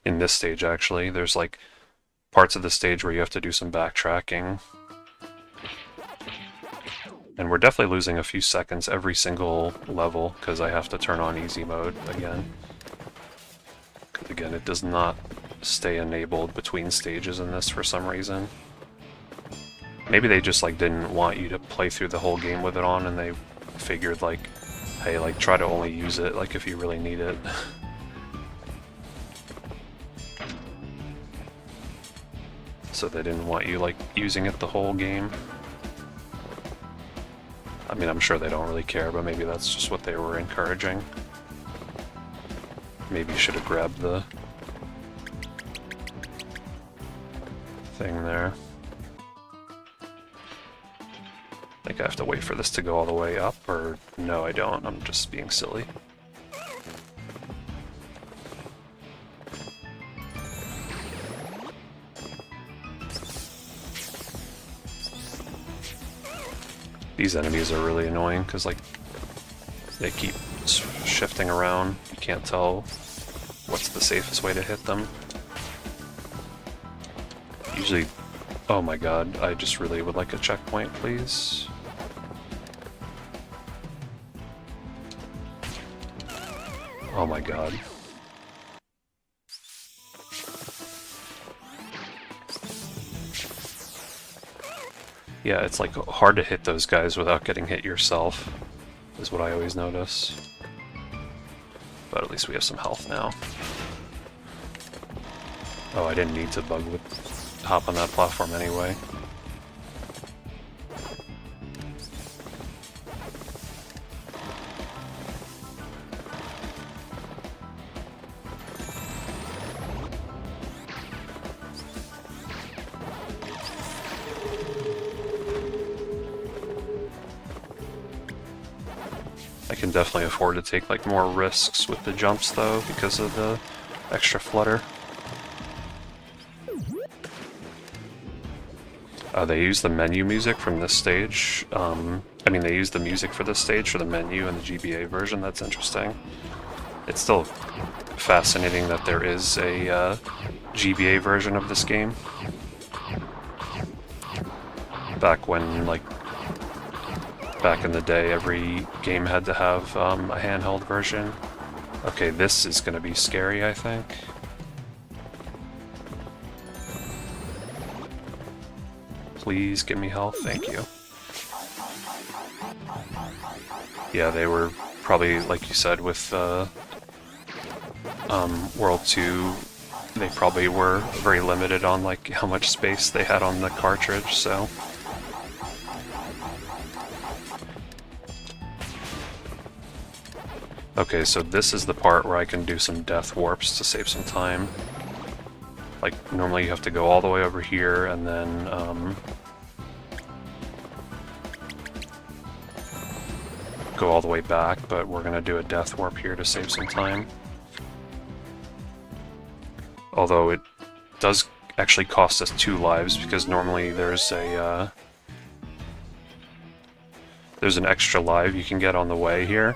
In this stage, actually, there's like parts of the stage where you have to do some backtracking. And we're definitely losing a few seconds every single level because I have to turn on easy mode again. Because again, it does not stay enabled between stages in this for some reason. Maybe they just like didn't want you to play through the whole game with it on, and they figured like, hey, like try to only use it like if you really need it. So they didn't want you like using it the whole game. I mean, I'm sure they don't really care, but maybe that's just what they were encouraging. Maybe you should have grabbed the thing there. think I have to wait for this to go all the way up, or no I don't, I'm just being silly. These enemies are really annoying because like they keep shifting around. You can't tell what's the safest way to hit them. Usually, oh my god, I just really would like a checkpoint, please. Oh my god. Yeah, it's like hard to hit those guys without getting hit yourself, is what I always notice. But at least we have some health now. Oh, I didn't need to hop on that platform anyway. I can definitely afford to take like more risks with the jumps though because of the extra flutter. They use the menu music from this stage. I mean, they use the music for this stage for the menu in the GBA version. That's interesting. It's still fascinating that there is a GBA version of this game. Back when, like, back in the day, every game had to have a handheld version. Okay, this is going to be scary, I think. Please give me health, thank you. Yeah, they were probably, like you said, with World 2, they probably were very limited on like how much space they had on the cartridge, so... Okay, so this is the part where I can do some death warps to save some time. Like, normally you have to go all the way over here, and then, go all the way back, but we're gonna do a death warp here to save some time. Although it does actually cost us 2 lives, because normally there's an extra life you can get on the way here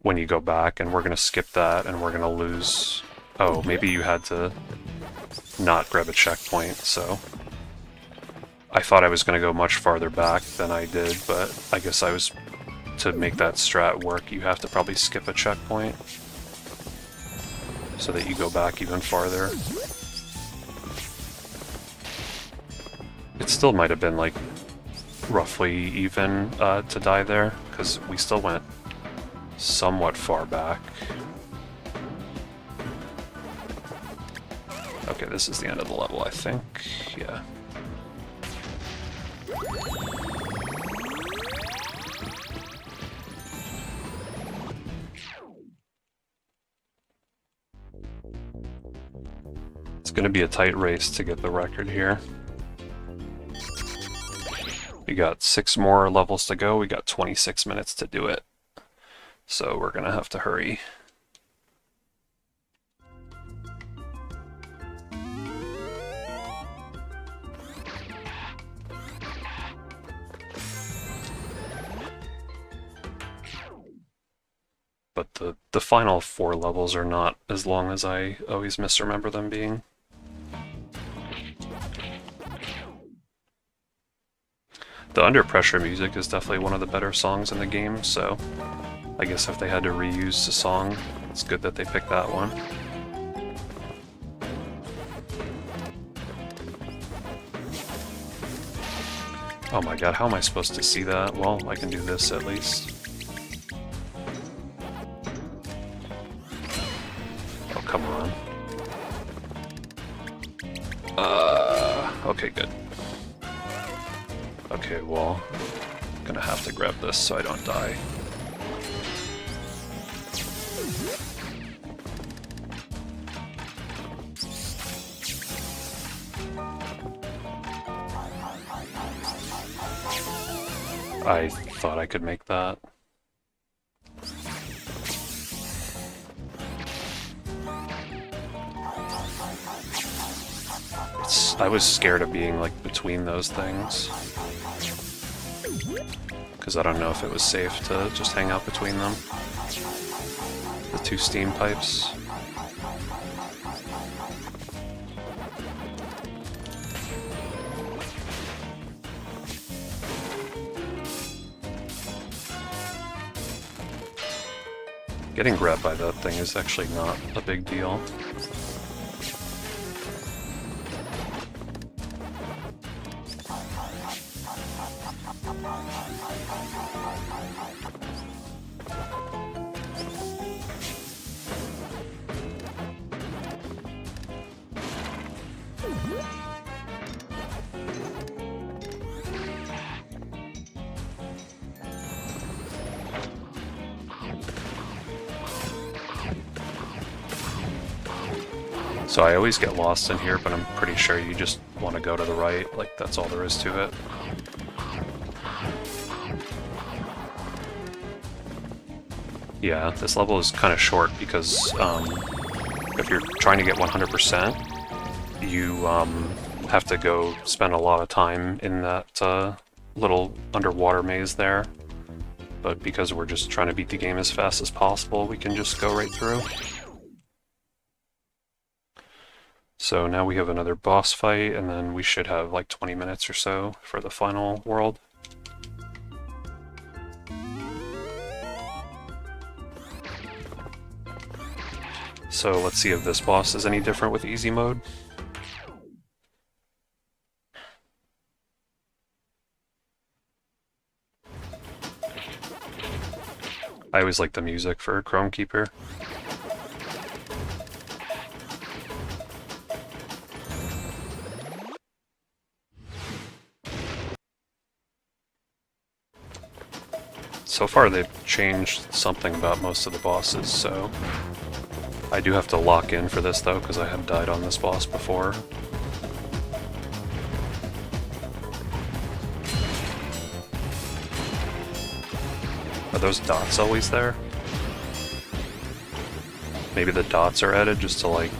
when you go back, and we're gonna skip that, and we're gonna lose... Oh, maybe you had to not grab a checkpoint, so... I thought I was gonna go much farther back than I did, but I guess I was... To make that strat work, you have to probably skip a checkpoint so that you go back even farther. It still might have been like roughly even to die there, because we still went somewhat far back. Okay, this is the end of the level, I think. Yeah. It's going to be a tight race to get the record here. We got 6 more levels to go. We got 26 minutes to do it. So we're going to have to hurry. But the final 4 levels are not as long as I always misremember them being. The Under Pressure music is definitely one of the better songs in the game, so I guess if they had to reuse the song, it's good that they picked that one. Oh my god, how am I supposed to see that? Well, I can do this at least. Oh, come on. Okay, good. Okay, well, I'm gonna have to grab this so I don't die. I thought I could make that. I was scared of being like between those things. Because I don't know if it was safe to just hang out between them. The two steam pipes. Getting grabbed by that thing is actually not a big deal. So I always get lost in here, but I'm pretty sure you just want to go to the right, like that's all there is to it. Yeah, this level is kind of short because if you're trying to get 100%, you have to go spend a lot of time in that little underwater maze there. But because we're just trying to beat the game as fast as possible, we can just go right through. So now we have another boss fight, and then we should have like 20 minutes or so for the final world. So let's see if this boss is any different with easy mode. I always like the music for Chrome Keeper. So far they've changed something about most of the bosses, so I do have to lock in for this though, because I have died on this boss before. Are those dots always there? Maybe the dots are added just to like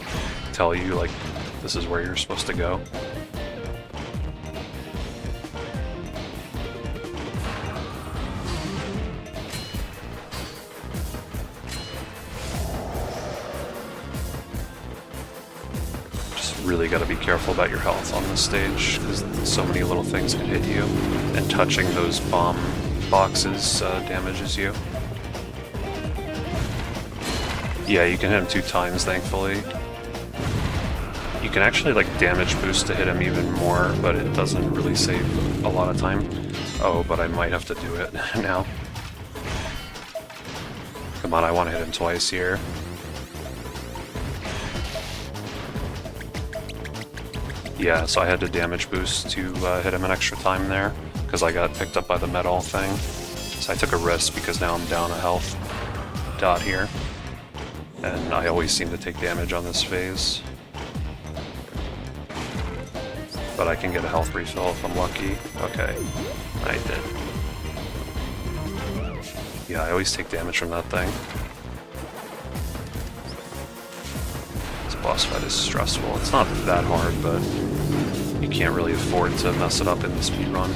tell you like this is where you're supposed to go. Really got to be careful about your health on this stage, because so many little things can hit you, and touching those bomb boxes damages you. Yeah, you can hit him 2 times, thankfully. You can actually like damage boost to hit him even more, but it doesn't really save a lot of time. Oh, but I might have to do it now. Come on, I want to hit him twice here. Yeah, so I had to damage boost to hit him an extra time there, because I got picked up by the metal thing. So I took a risk because now I'm down a health dot here. And I always seem to take damage on this phase. But I can get a health refill if I'm lucky. Okay, I did. Yeah, I always take damage from that thing. Boss fight is stressful. It's not that hard, but you can't really afford to mess it up in the speedrun.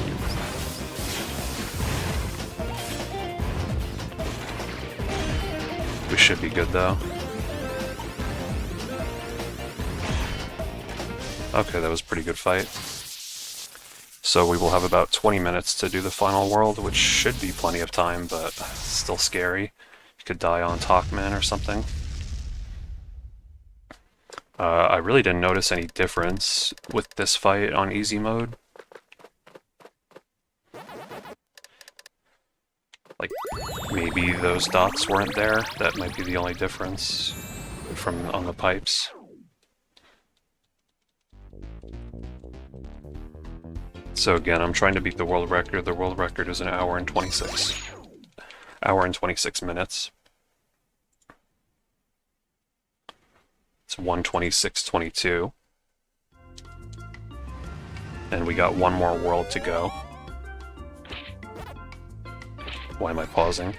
We should be good though. Okay, that was a pretty good fight. So we will have about 20 minutes to do the final world, which should be plenty of time, but still scary. You could die on Pac-Man or something. I really didn't notice any difference with this fight on easy mode. Like, maybe those dots weren't there. That might be the only difference from on the pipes. So again, I'm trying to beat the world record. The world record is an hour and 26 minutes. It's 1:26:22. And we got one more world to go. Why am I pausing?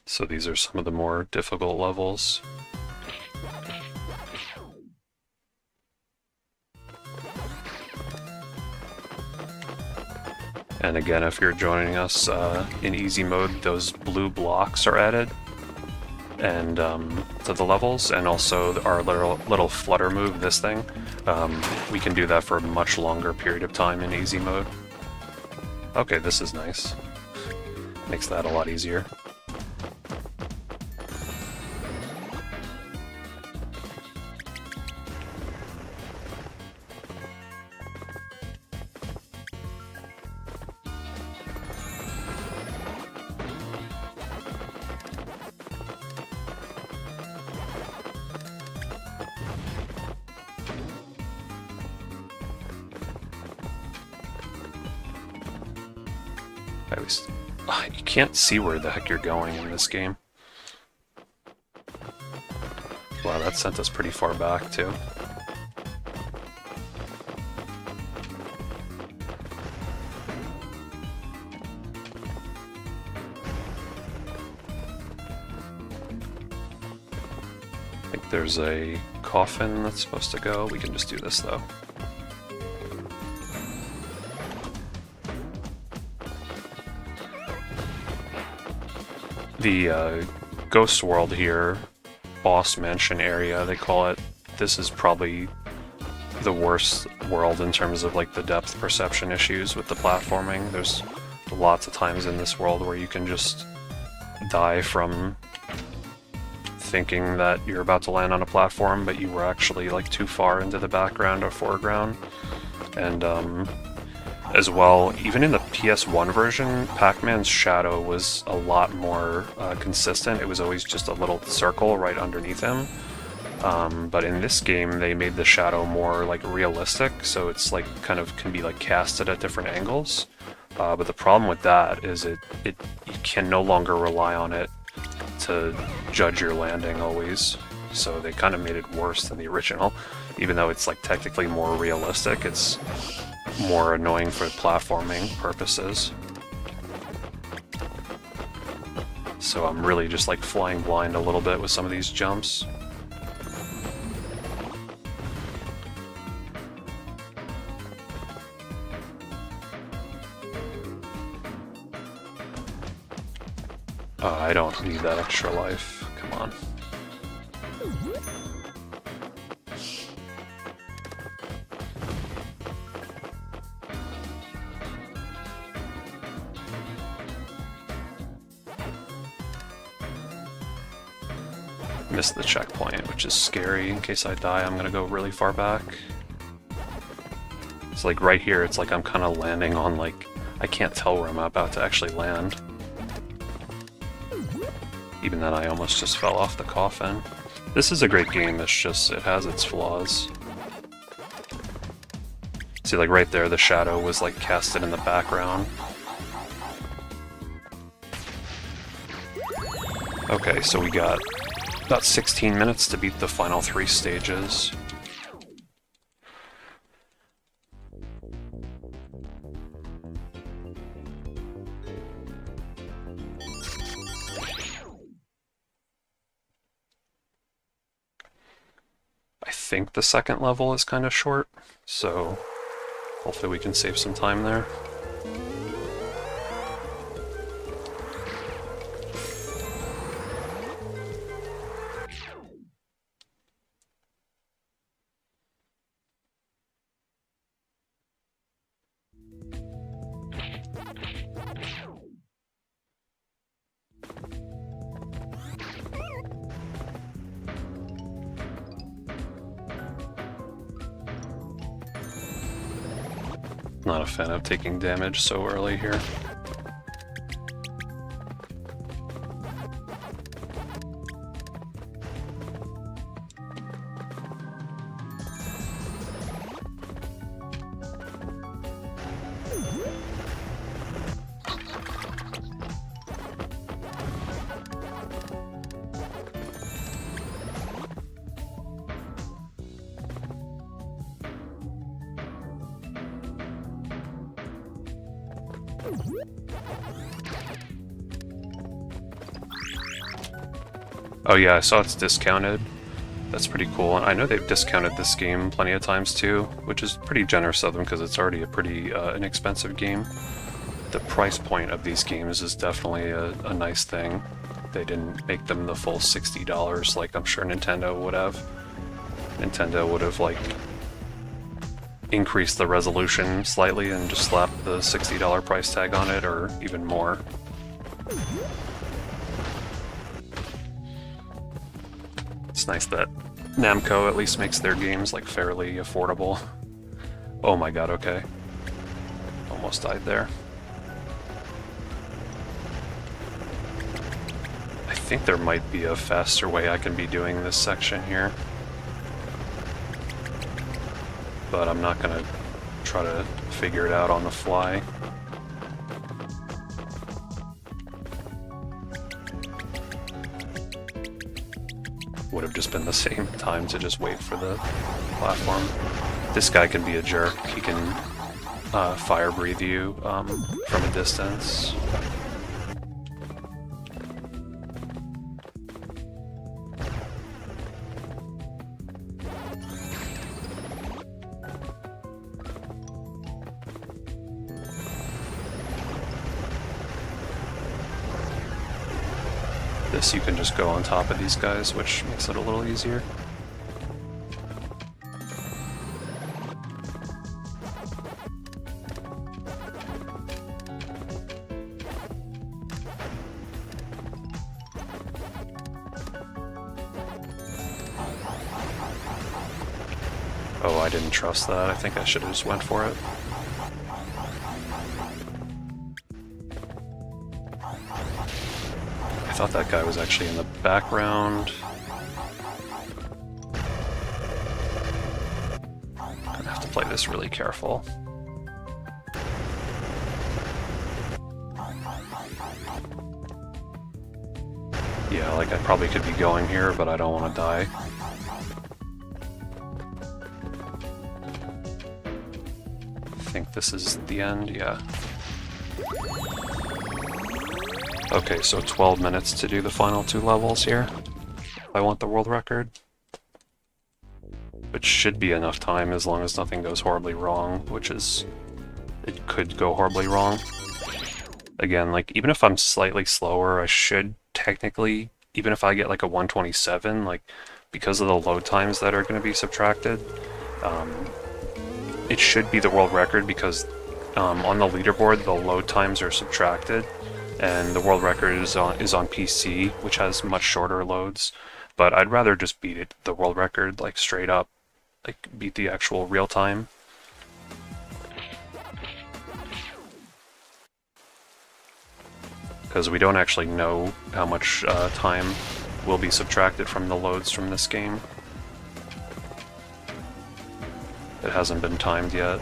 So these are some of the more difficult levels. And again, if you're joining us in easy mode, those blue blocks are added and to the levels, and also our little flutter move, this thing, we can do that for a much longer period of time in easy mode. Okay, this is nice. Makes that a lot easier. You can't see where the heck you're going in this game. Wow, that sent us pretty far back, too. I think there's a coffin that's supposed to go. We can just do this, though. The Ghost World here, Boss Mansion area, they call it. This is probably the worst world in terms of like the depth perception issues with the platforming. There's lots of times in this world where you can just die from thinking that you're about to land on a platform, but you were actually like too far into the background or foreground. And as well, even in the PS1 version, Pac-Man's shadow was a lot more consistent. It was always just a little circle right underneath him. But in this game, they made the shadow more like realistic, so it's like kind of can be like casted at different angles. But the problem with that is you can no longer rely on it to judge your landing always. So they kind of made it worse than the original, even though it's like technically more realistic. It's more annoying for platforming purposes. So I'm really just like flying blind a little bit with some of these jumps. I don't need that extra life. Come on. Missed the checkpoint, which is scary. In case I die, I'm gonna go really far back. It's like right here, it's like I'm kind of landing on like, I can't tell where I'm about to actually land. Even then, I almost just fell off the coffin. This is a great game, it's just, it has its flaws. See, like right there, the shadow was like casted in the background. Okay, so we got about 16 minutes to beat the final 3 stages. I think the second level is kind of short, so hopefully we can save some time there. Not a fan of taking damage so early here. Oh yeah, I saw it's discounted. That's pretty cool. And I know they've discounted this game plenty of times too, which is pretty generous of them because it's already a pretty inexpensive game. The price point of these games is definitely a nice thing. They didn't make them the full $60 like I'm sure Nintendo would have. Nintendo would have like increased the resolution slightly and just slapped the $60 price tag on it, or even more. It's nice that Namco at least makes their games like fairly affordable. Oh my god, okay. Almost died there. I think there might be a faster way I can be doing this section here. But I'm not gonna try to figure it out on the fly. Would have just been the same time to just wait for the platform. This guy can be a jerk. He can fire breathe you from a distance. This you can just go on top of these guys, which makes it a little easier. Oh, I didn't trust that. I think I should have just went for it. I thought that guy was actually in the background. I'm gonna have to play this really careful. Yeah, like I probably could be going here, but I don't want to die. I think this is the end, yeah. Okay, so 12 minutes to do the final 2 levels here. I want the world record. Which should be enough time as long as nothing goes horribly wrong, which is... it could go horribly wrong. Again, like, even if I'm slightly slower, I should technically, even if I get like a 127, like, because of the load times that are going to be subtracted, it should be the world record because on the leaderboard the load times are subtracted. And the world record is on PC, which has much shorter loads. But I'd rather just beat it, the world record, like straight up, like beat the actual real time. Because we don't actually know how much time will be subtracted from the loads from this game. It hasn't been timed yet.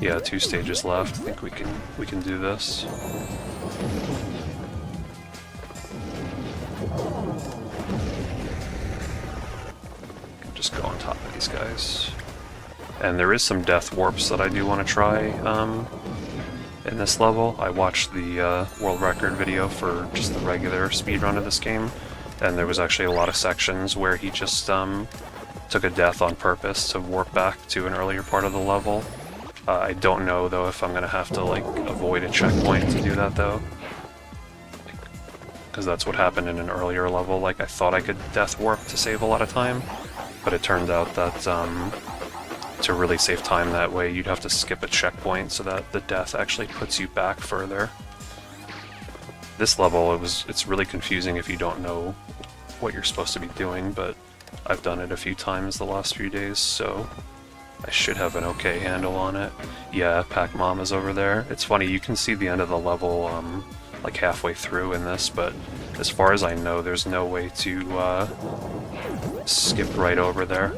Yeah, 2 stages left. I think we can do this. Just go on top of these guys. And there is some death warps that I do want to try in this level. I watched the world record video for just the regular speedrun of this game, and there was actually a lot of sections where he just took a death on purpose to warp back to an earlier part of the level. I don't know though if I'm gonna have to like avoid a checkpoint to do that though, because that's what happened in an earlier level. Like I thought I could death warp to save a lot of time, but it turned out that to really save time that way you'd have to skip a checkpoint so that the death actually puts you back further. This level, it's really confusing if you don't know what you're supposed to be doing, but I've done it a few times the last few days, so I should have an okay handle on it. Yeah, Pac-Man is over there. It's funny, you can see the end of the level like halfway through in this, but as far as I know, there's no way to skip right over there.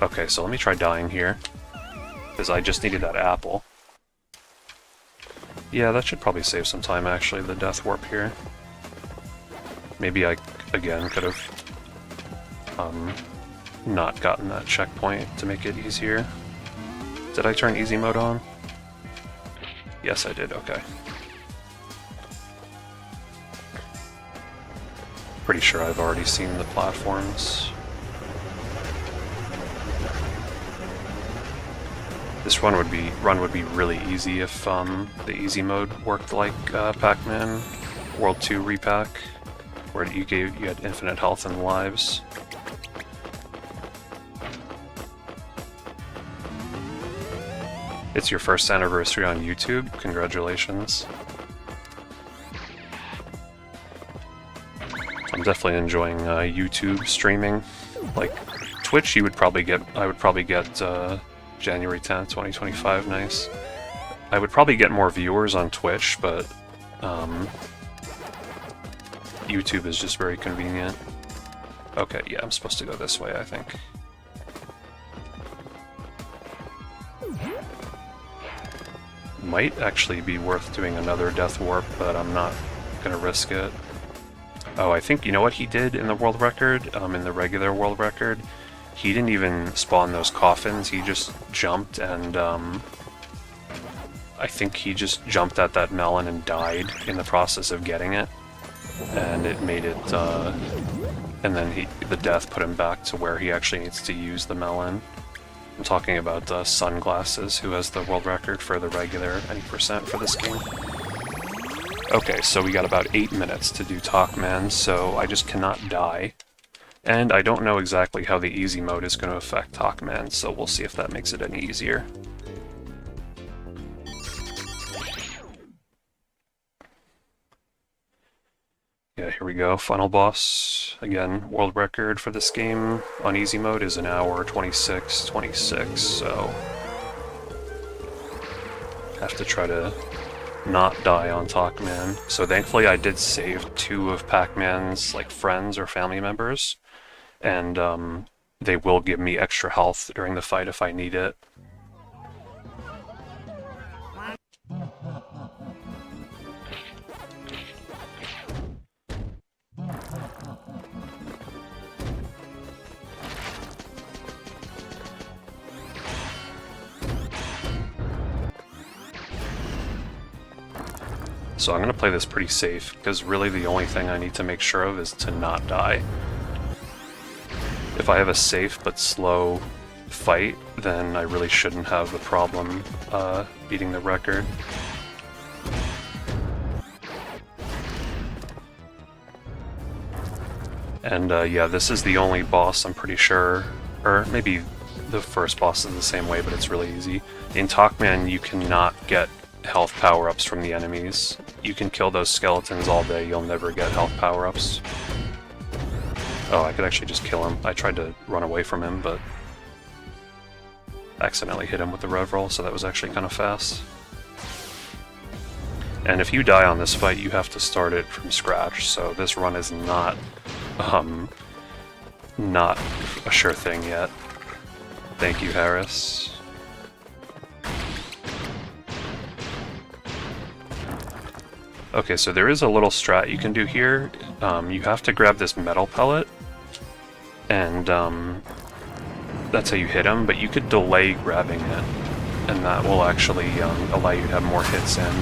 Okay, so let me try dying here, because I just needed that apple. Yeah, that should probably save some time actually, the death warp here. Maybe I, again, could have not gotten that checkpoint to make it easier. Did I turn easy mode on? Yes, I did, okay. Pretty sure I've already seen the platforms. This run would be really easy if the easy mode worked like Pac-Man World 2 Re-PAC, where you had infinite health and lives. It's your first anniversary on YouTube. Congratulations. I'm definitely enjoying YouTube streaming. Like Twitch, I would probably get January 10th, 2025, nice. I would probably get more viewers on Twitch, but YouTube is just very convenient. Okay, yeah, I'm supposed to go this way, I think. Might actually be worth doing another death warp, but I'm not gonna risk it. Oh, I think, you know what he did in the world record? In the regular world record? He didn't even spawn those coffins, he just jumped and, I think he just jumped at that melon and died in the process of getting it. And it made it, and then the death put him back to where he actually needs to use the melon. I'm talking about Sunglasses, who has the world record for the regular any percent for this game. Okay, so we got about 8 minutes to do Talkman, so I just cannot die. And I don't know exactly how the easy mode is going to affect Talkman, so we'll see if that makes it any easier. Yeah, here we go, final boss. Again, world record for this game on easy mode is 1 hour 26:26, so have to try to not die on Talkman. So thankfully I did save 2 of Pac-Man's like friends or family members, and they will give me extra health during the fight if I need it. So I'm going to play this pretty safe, because really the only thing I need to make sure of is to not die. If I have a safe but slow fight, then I really shouldn't have the problem beating the record. And yeah, this is the only boss, I'm pretty sure, or maybe the first boss is the same way, but it's really easy. In Talkman, you cannot get health power-ups from the enemies. You can kill those skeletons all day, you'll never get health power-ups. Oh, I could actually just kill him. I tried to run away from him, but accidentally hit him with the rev roll, so that was actually kind of fast. And if you die on this fight, you have to start it from scratch, so this run is not a sure thing yet. Thank you, Harris. Okay, so there is a little strat you can do here. You have to grab this metal pellet, and that's how you hit him, but you could delay grabbing it, and that will actually allow you to have more hits in.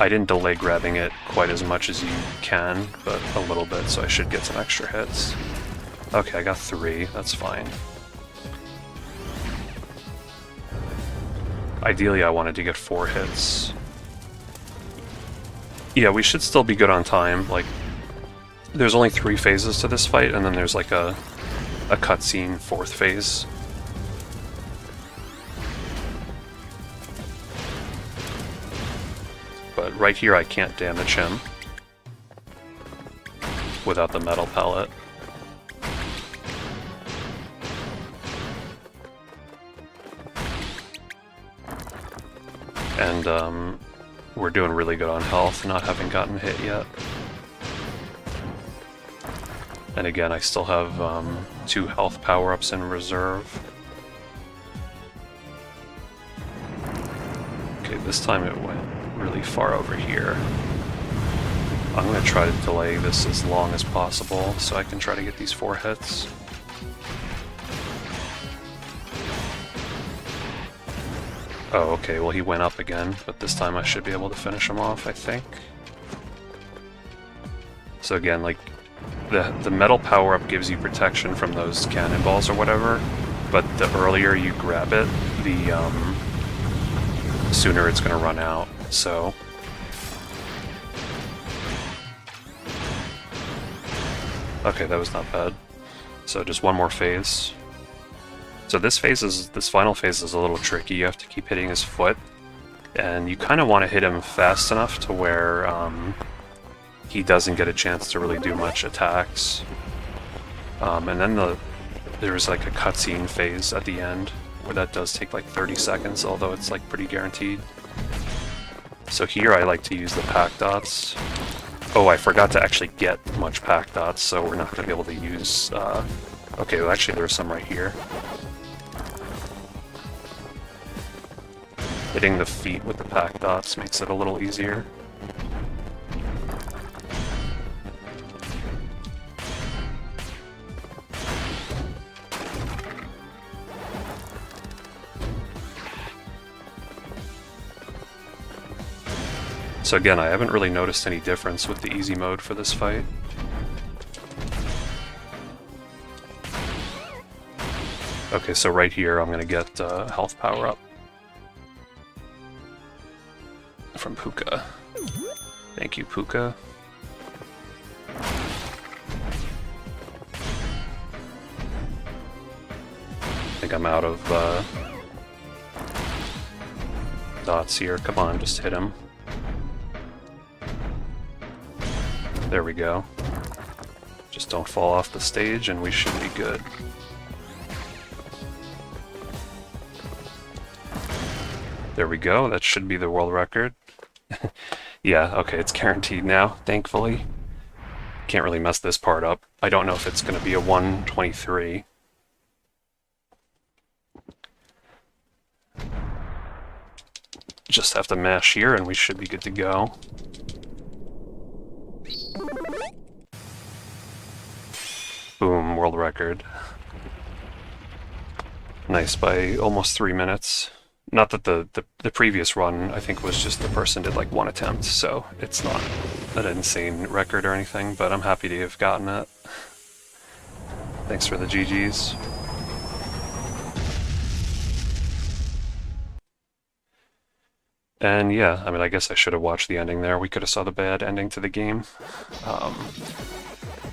I didn't delay grabbing it quite as much as you can, but a little bit, so I should get some extra hits. Okay, I got 3, that's fine. Ideally, I wanted to get 4 hits. Yeah, we should still be good on time. Like, there's only 3 phases to this fight, and then there's like a cutscene 4th phase. But right here, I can't damage him without the metal pellet. And we're doing really good on health, not having gotten hit yet. And again, I still have 2 health power-ups in reserve. Okay, this time it went really far over here. I'm going to try to delay this as long as possible so I can try to get these 4 hits. Oh, okay, well he went up again, but this time I should be able to finish him off, I think. So again, like, the metal power-up gives you protection from those cannonballs or whatever, but the earlier you grab it, the sooner it's going to run out, so... Okay, that was not bad. So just one more phase. So this final phase is a little tricky. You have to keep hitting his foot, and you kind of want to hit him fast enough to where he doesn't get a chance to really do much attacks. And then there's like a cutscene phase at the end, where that does take like 30 seconds, although it's like pretty guaranteed. So here I like to use the Pac dots. Oh, I forgot to actually get much Pac dots, so we're not going to be able to use... Okay, well actually there's some right here. Hitting the feet with the Pac dots makes it a little easier. So again, I haven't really noticed any difference with the easy mode for this fight. Okay, so right here I'm gonna get health power up from Puka. Thank you, Puka. I think I'm out of dots here. Come on, just hit him. There we go. Just don't fall off the stage and we should be good. There we go, that should be the world record. Yeah, okay, it's guaranteed now, thankfully. Can't really mess this part up. I don't know if it's going to be a 1:23. Just have to mash here and we should be good to go. Boom, world record. Nice, by almost 3 minutes. Not that the previous run, I think, was just the person did like 1 attempt, so it's not an insane record or anything, but I'm happy to have gotten it. Thanks for the GGs. And yeah, I mean, I guess I should have watched the ending there. We could have saw the bad ending to the game.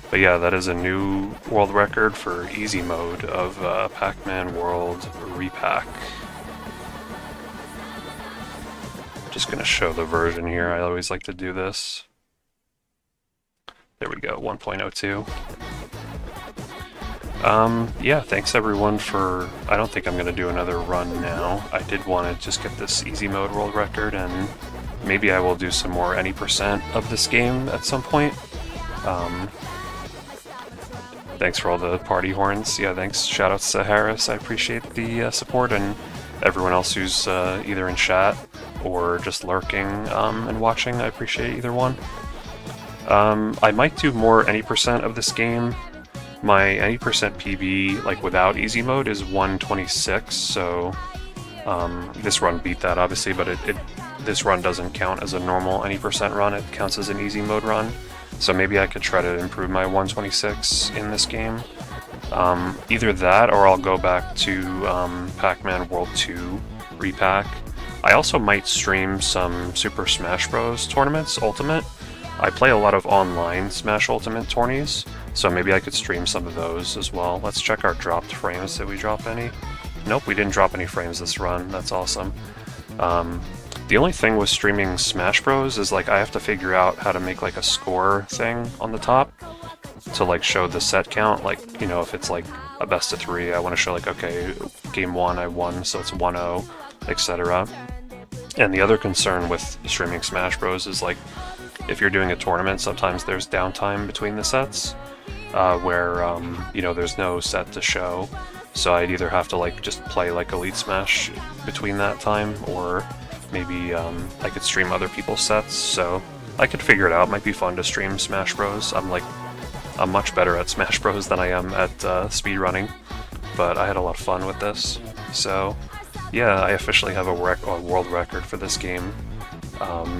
But yeah, that is a new world record for easy mode of Pac-Man World Re-PAC. Just gonna show the version here. I always like to do this. There we go, 1.02. Yeah, thanks everyone for... I don't think I'm gonna do another run now. I did want to just get this easy mode world record, and maybe I will do some more any percent of this game at some point. Thanks for all the party horns. Yeah, thanks. Shoutouts to Harris. I appreciate the support, and everyone else who's either in chat or just lurking and watching. I appreciate either one. I might do more any percent of this game. My any percent PB, like without easy mode, is 1:26. So this run beat that obviously, but this run doesn't count as a normal any percent run. It counts as an easy mode run. So maybe I could try to improve my 1:26 in this game. Either that, or I'll go back to Pac-Man World 2 Re-PAC. I also might stream some Super Smash Bros. Tournaments, Ultimate. I play a lot of online Smash Ultimate tourneys, so maybe I could stream some of those as well. Let's check our dropped frames. Did we drop any? Nope, we didn't drop any frames this run. That's awesome. The only thing with streaming Smash Bros. Is like I have to figure out how to make like a score thing on the top to like show the set count. Like, you know, if it's like a best of 3, I want to show like, okay, game 1 I won, so it's 1-0, etc. And the other concern with streaming Smash Bros. Is like if you're doing a tournament, sometimes there's downtime between the sets where you know, there's no set to show. So I'd either have to like just play like Elite Smash between that time, or maybe I could stream other people's sets, so I could figure it out. It might be fun to stream Smash Bros. I'm much better at Smash Bros. Than I am at speedrunning, but I had a lot of fun with this. So yeah, I officially have a world record for this game.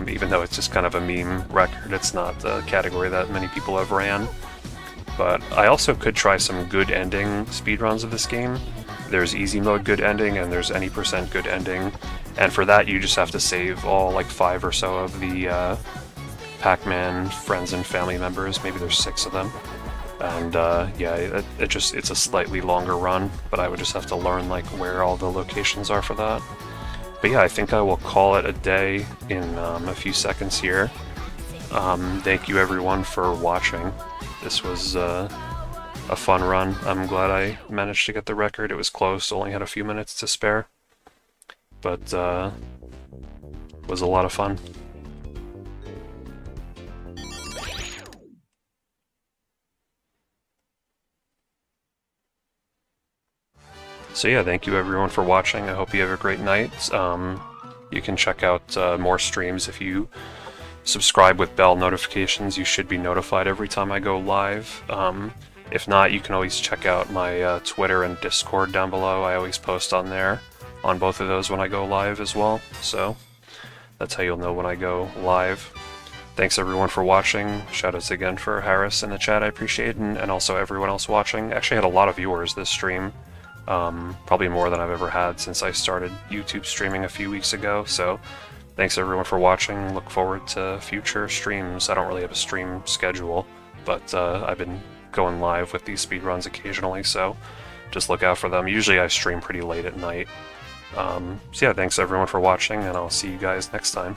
Even though it's just kind of a meme record, it's not the category that many people have ran. But I also could try some good ending speedruns of this game. There's easy mode good ending, and there's any % good ending. And for that, you just have to save all like 5 or so of the Pac-Man friends and family members. Maybe there's 6 of them. And yeah, it's a slightly longer run, but I would just have to learn like where all the locations are for that. But yeah, I think I will call it a day in a few seconds here. Thank you everyone for watching. This was a fun run. I'm glad I managed to get the record. It was close, only had a few minutes to spare. But was a lot of fun. So yeah, thank you everyone for watching. I hope you have a great night. You can check out more streams if you subscribe with bell notifications. You should be notified every time I go live. If not, you can always check out my Twitter and Discord down below. I always post on there, on both of those when I go live as well. So that's how you'll know when I go live. Thanks everyone for watching. Shoutouts again for Harris in the chat, I appreciate it, and also everyone else watching. Actually had a lot of viewers this stream. Probably more than I've ever had since I started YouTube streaming a few weeks ago, so thanks everyone for watching. Look forward to future streams. I don't really have a stream schedule, but I've been going live with these speedruns occasionally, so just look out for them. Usually I stream pretty late at night. So yeah, thanks everyone for watching, and I'll see you guys next time.